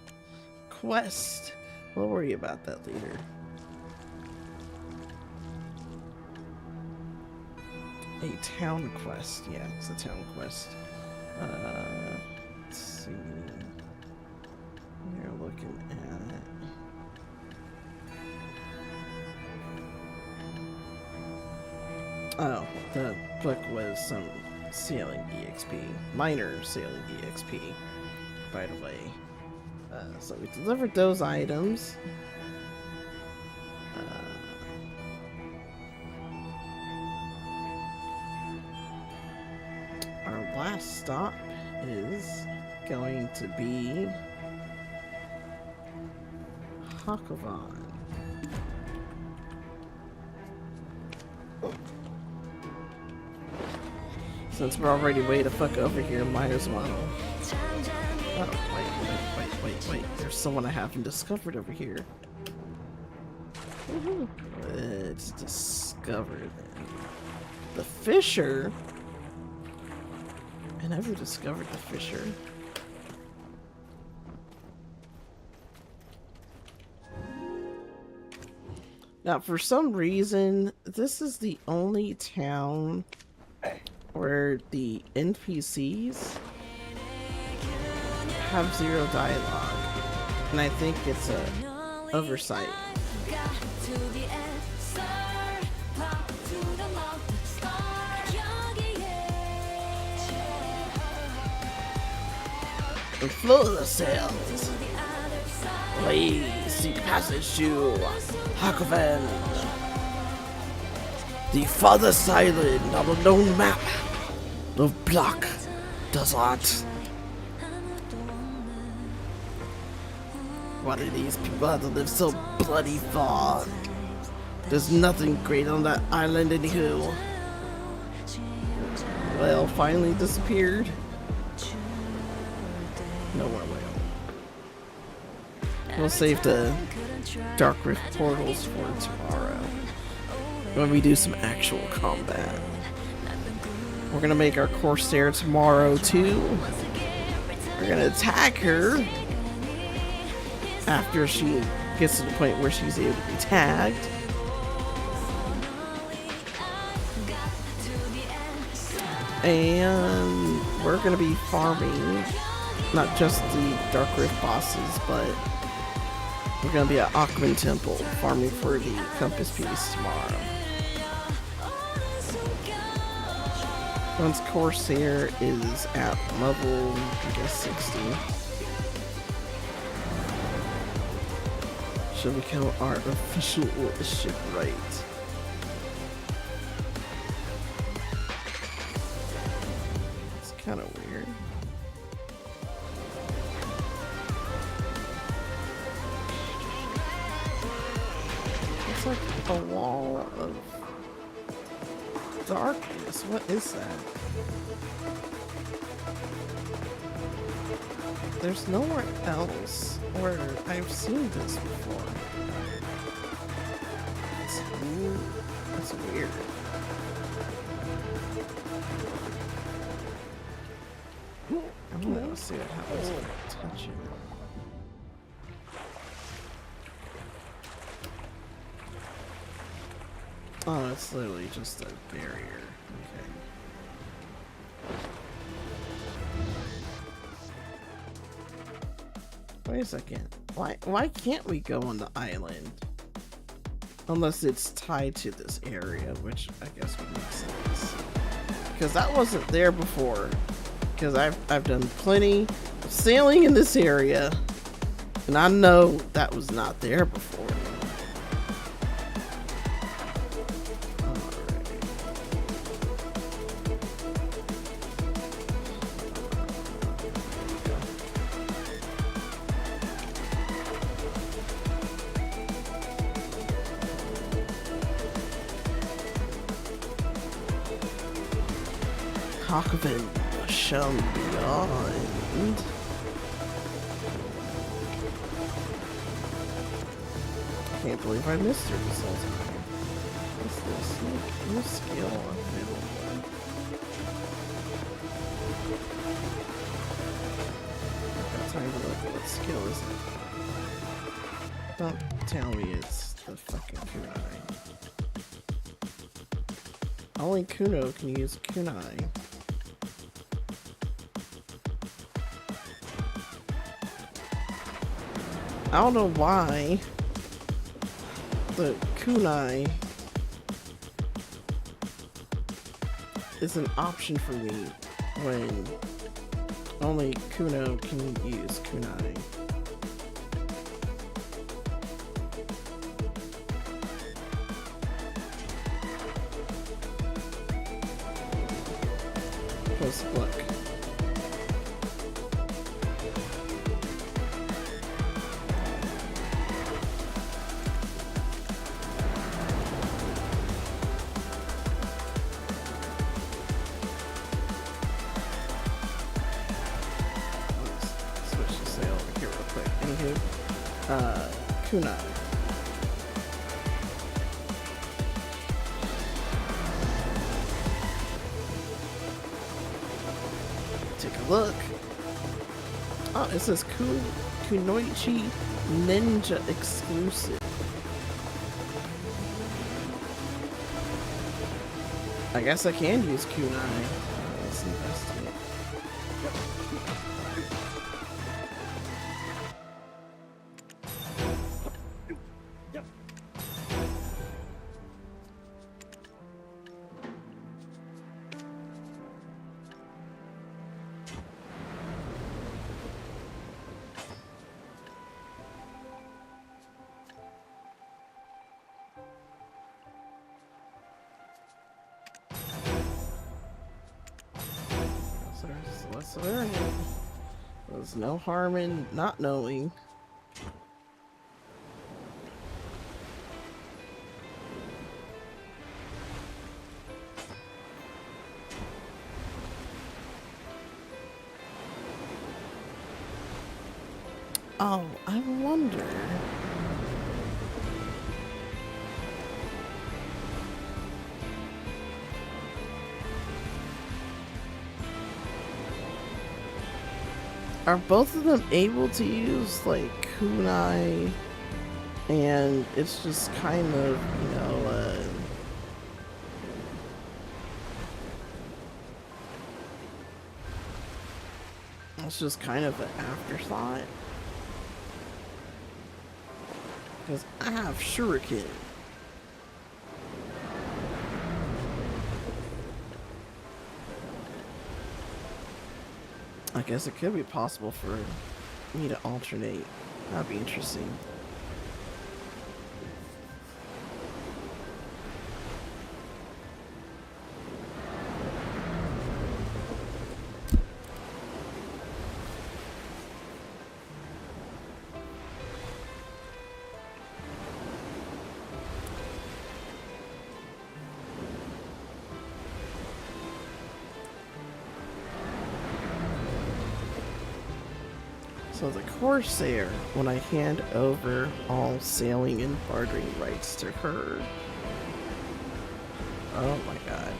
quest. We'll worry about that later. A town quest, yeah, it's a town quest. Let's see. We're looking at. Oh, the book was some sailing EXP, minor sailing EXP, by the way. So we delivered those items. Our last stop is going to be Calpheon. Since we're already way the fuck over here, might as well. Oh, wait. There's someone I haven't discovered over here. It's discovered. The Fisher? I never discovered the Fisher. Now, for some reason, this is the only town where the NPCs have zero dialogue, and I think it's a oversight. And float the sails. Please seek passage to Calpheon, the farthest island on the known map of Black Desert. Why do these people have to live so bloody far? There's nothing great on that island anywho. Well, finally disappeared. No more whale. We'll save the Dark Rift portals for tomorrow, when we do some actual combat. We're gonna make our Corsair tomorrow too. We're gonna attack her after she gets to the point where she's able to be tagged. And we're gonna be farming not just the Dark Rift bosses, but we're gonna be at Akhman Temple farming for the Compass Piece tomorrow. Once Corsair is at level, I guess 60, she'll become our official shipwright. It's kind of weird. It's like a wall of darkness. What is that? there's nowhere else where I've seen this before. It's weird. I'm gonna see what happens if I touch it. Oh, it's literally just a barrier. Okay. Wait a second. Why can't we go on the island? Unless it's tied to this area, which I guess would make sense. Because that wasn't there before. Because I've done plenty of sailing in this area, and I know that was not there before. Calpheon shall beyond. I can't believe I missed her this whole time. What's this? New skill available. I've got time to look at what skill is it. Don't tell me it's the fucking kunai. Only Kuno can use kunai. I don't know why the kunai is an option for me when only Kuno can use kunai. Because look. Kunai. Take a look. Oh, it says Kunoichi Ninja exclusive. I guess I can use kunai. Let's investigate. Let's learn it. There's no harm in not knowing. Oh, I wonder. Are both of them able to use like kunai, and it's just kind of, you know, it's just kind of an afterthought? Because I have shuriken. I guess it could be possible for me to alternate. That'd be interesting. So the Corsair, when I hand over all sailing and bartering rights to her. Oh my god.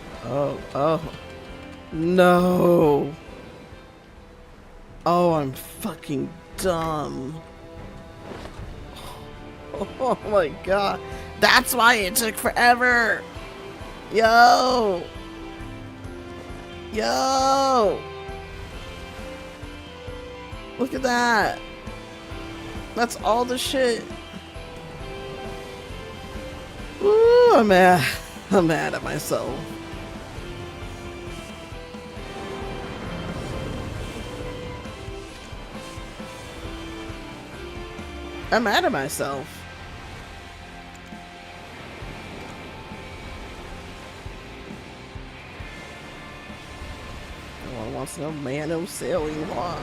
Oh. No. Oh, I'm fucking dumb. Oh my god. That's why it took forever. Yo. Look at that. That's all the shit. Ooh, I'm mad at myself. I'm mad at myself. No one wants no Mano sailing log.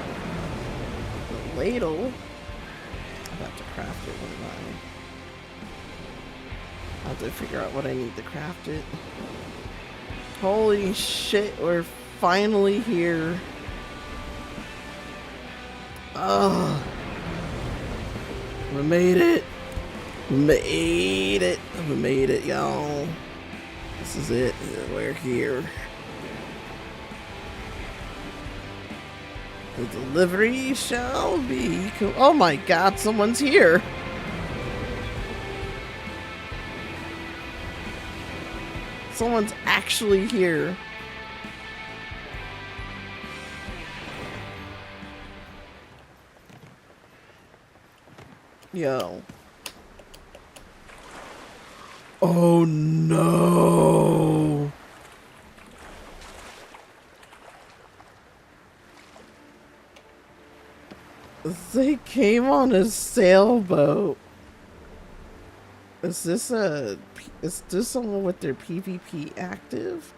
The ladle. I have to craft it, wouldn't I? I have to figure out what I need to craft it. Holy shit, we're finally here. Oh. We made it. We made it, y'all. This is it. We're here. The delivery shall be. Oh my god, someone's here. Someone's actually here. Yo. Oh no. They came on a sailboat. Is this someone with their PvP active?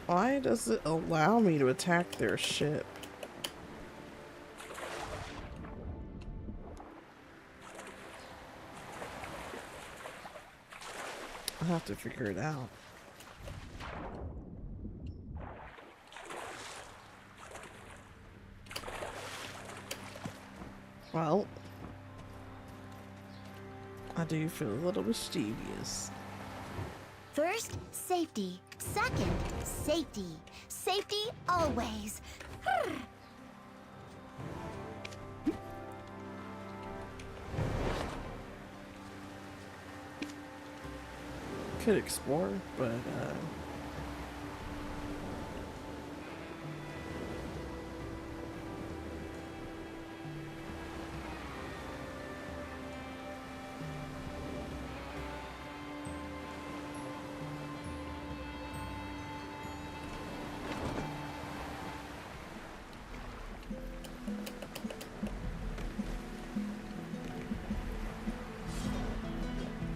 Why does it allow me to attack their ship? I'll have to figure it out. Well, I do feel a little mischievous. First, safety. Second, safety. Safety always. Could explore, but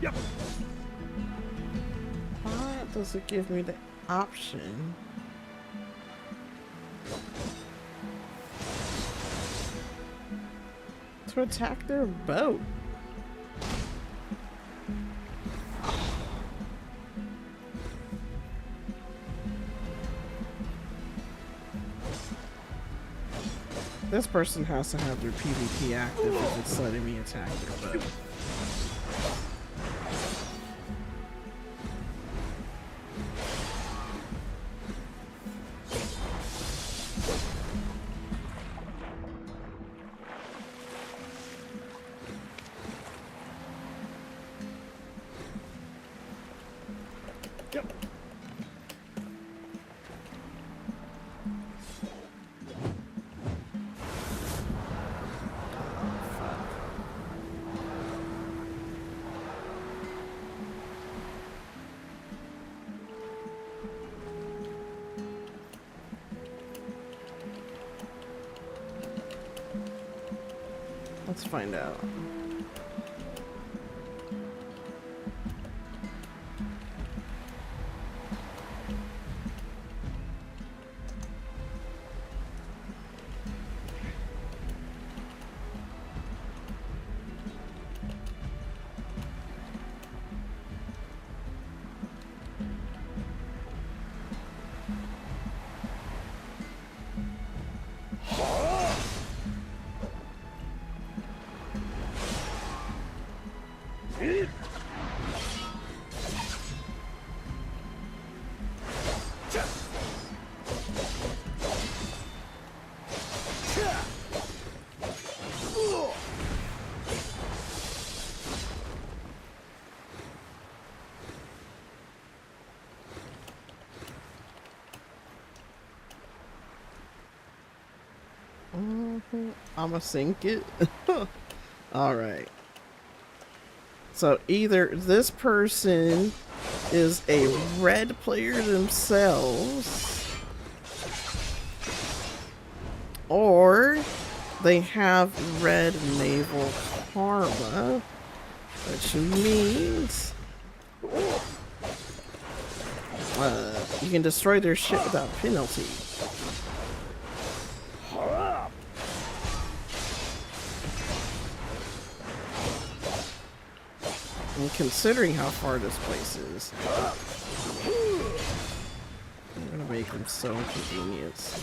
Yep. why does it give me the option? To attack their boat. This person has to have their PvP active if it's letting me attack their boat. Let's find out. I'ma sink it. Alright. So either this person is a red player themselves, or they have red naval karma, which means you can destroy their ship without penalty. And considering how far this place is, I'm gonna make them so inconvenient.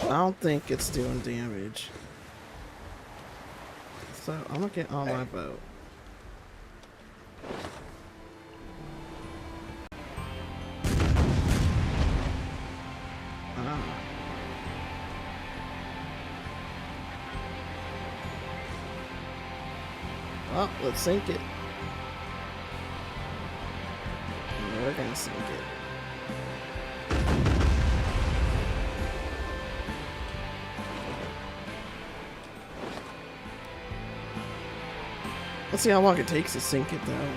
I don't think it's doing damage. So I'm gonna get on my boat. Well, let's sink it. We're gonna sink it. Let's see how long it takes to sink it, though.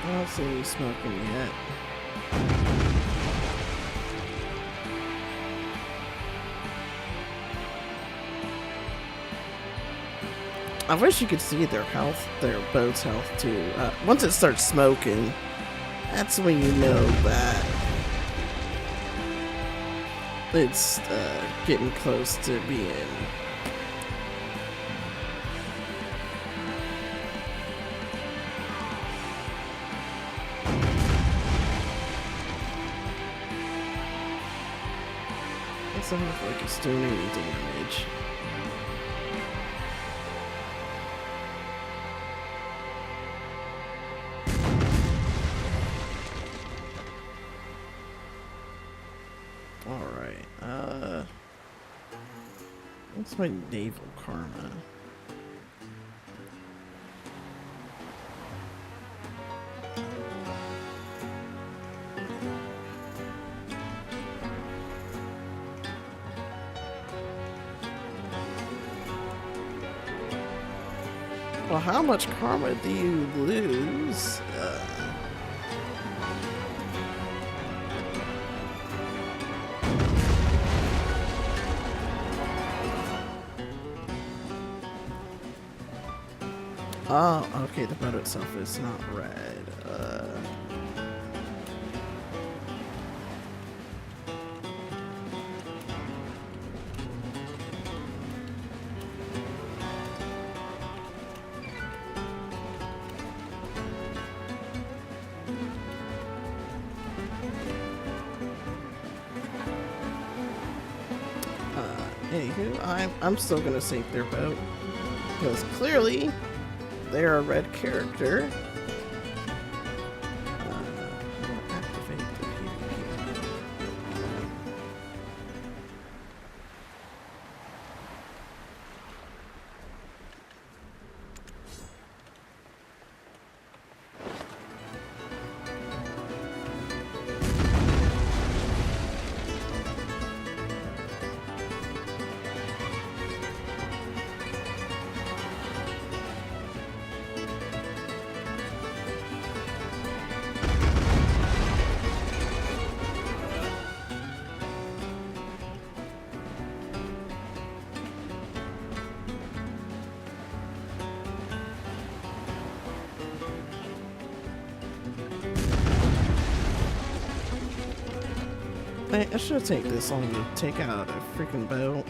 I don't see any smoking yet. I wish you could see their health, their boat's health too. Once it starts smoking, that's when you know that it's getting close to being doesn't look like it's doing any damage. Alright, what's my naval karma? Well, how much karma do you lose? Oh, okay, the boat itself is not red. Anywho, I'm still gonna sink their boat because clearly they're a red character. Activate the PvP. I should take this long to take out a freaking boat.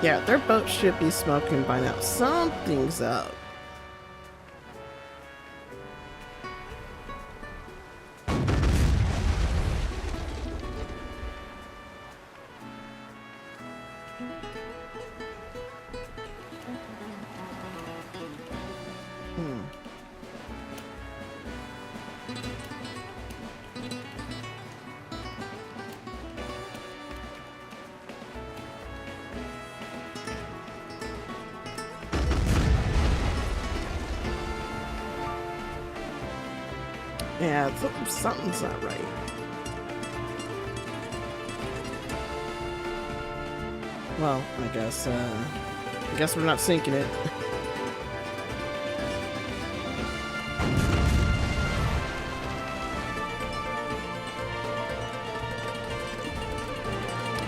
Yeah, their boat should be smoking by now. Something's up. Yeah, something's not right. Well, I guess we're not sinking it.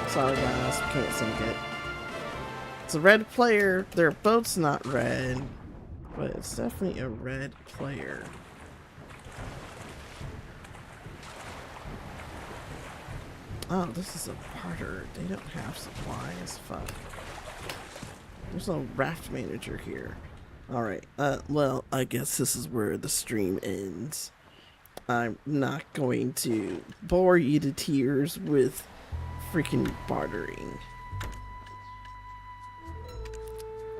Sorry guys, we can't sink it. It's a red player. Their boat's not red, but it's definitely a red player. Oh, this is a barter. They don't have supplies. Fuck. There's no raft manager here. Alright, well, I guess this is where the stream ends. I'm not going to bore you to tears with freaking bartering.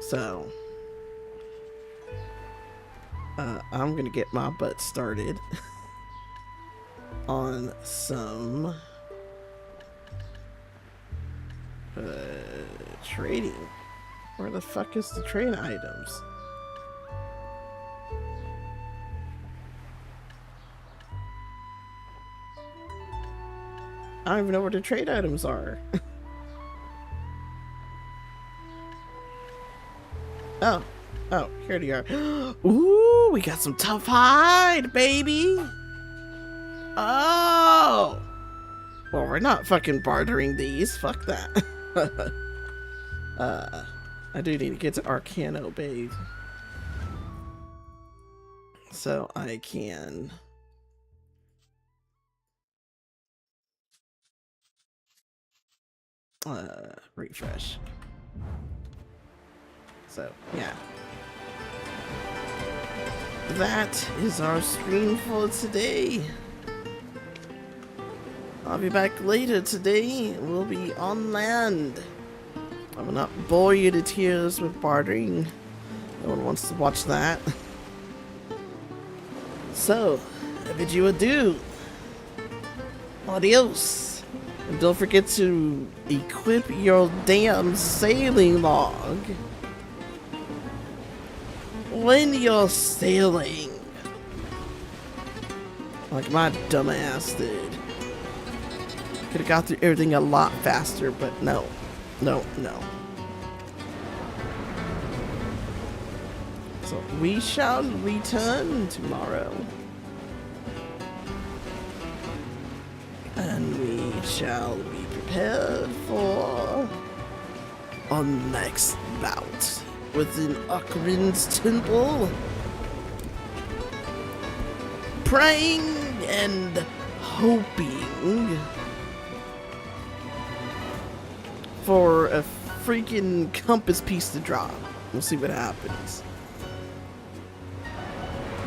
So, I'm gonna get my butt started on some trading. Where the fuck is the trade items? I don't even know where the trade items are. Oh, here they are. Ooh, we got some tough hide, baby. Oh, well, we're not fucking bartering these. Fuck that. I do need to get to Arcano, babe, so I can refresh. So yeah, that is our stream for today. I'll be back later today. We'll be on land. I will not bore you to tears with bartering. No one wants to watch that. So, I bid you adieu. Adios. And don't forget to equip your damn sailing log when you're sailing. Like my dumbass did. Could have got through everything a lot faster, but no. No. So we shall return tomorrow. And we shall be prepared for our next bout within Akrin's temple. Praying and hoping for a freaking compass piece to drop. We'll see what happens.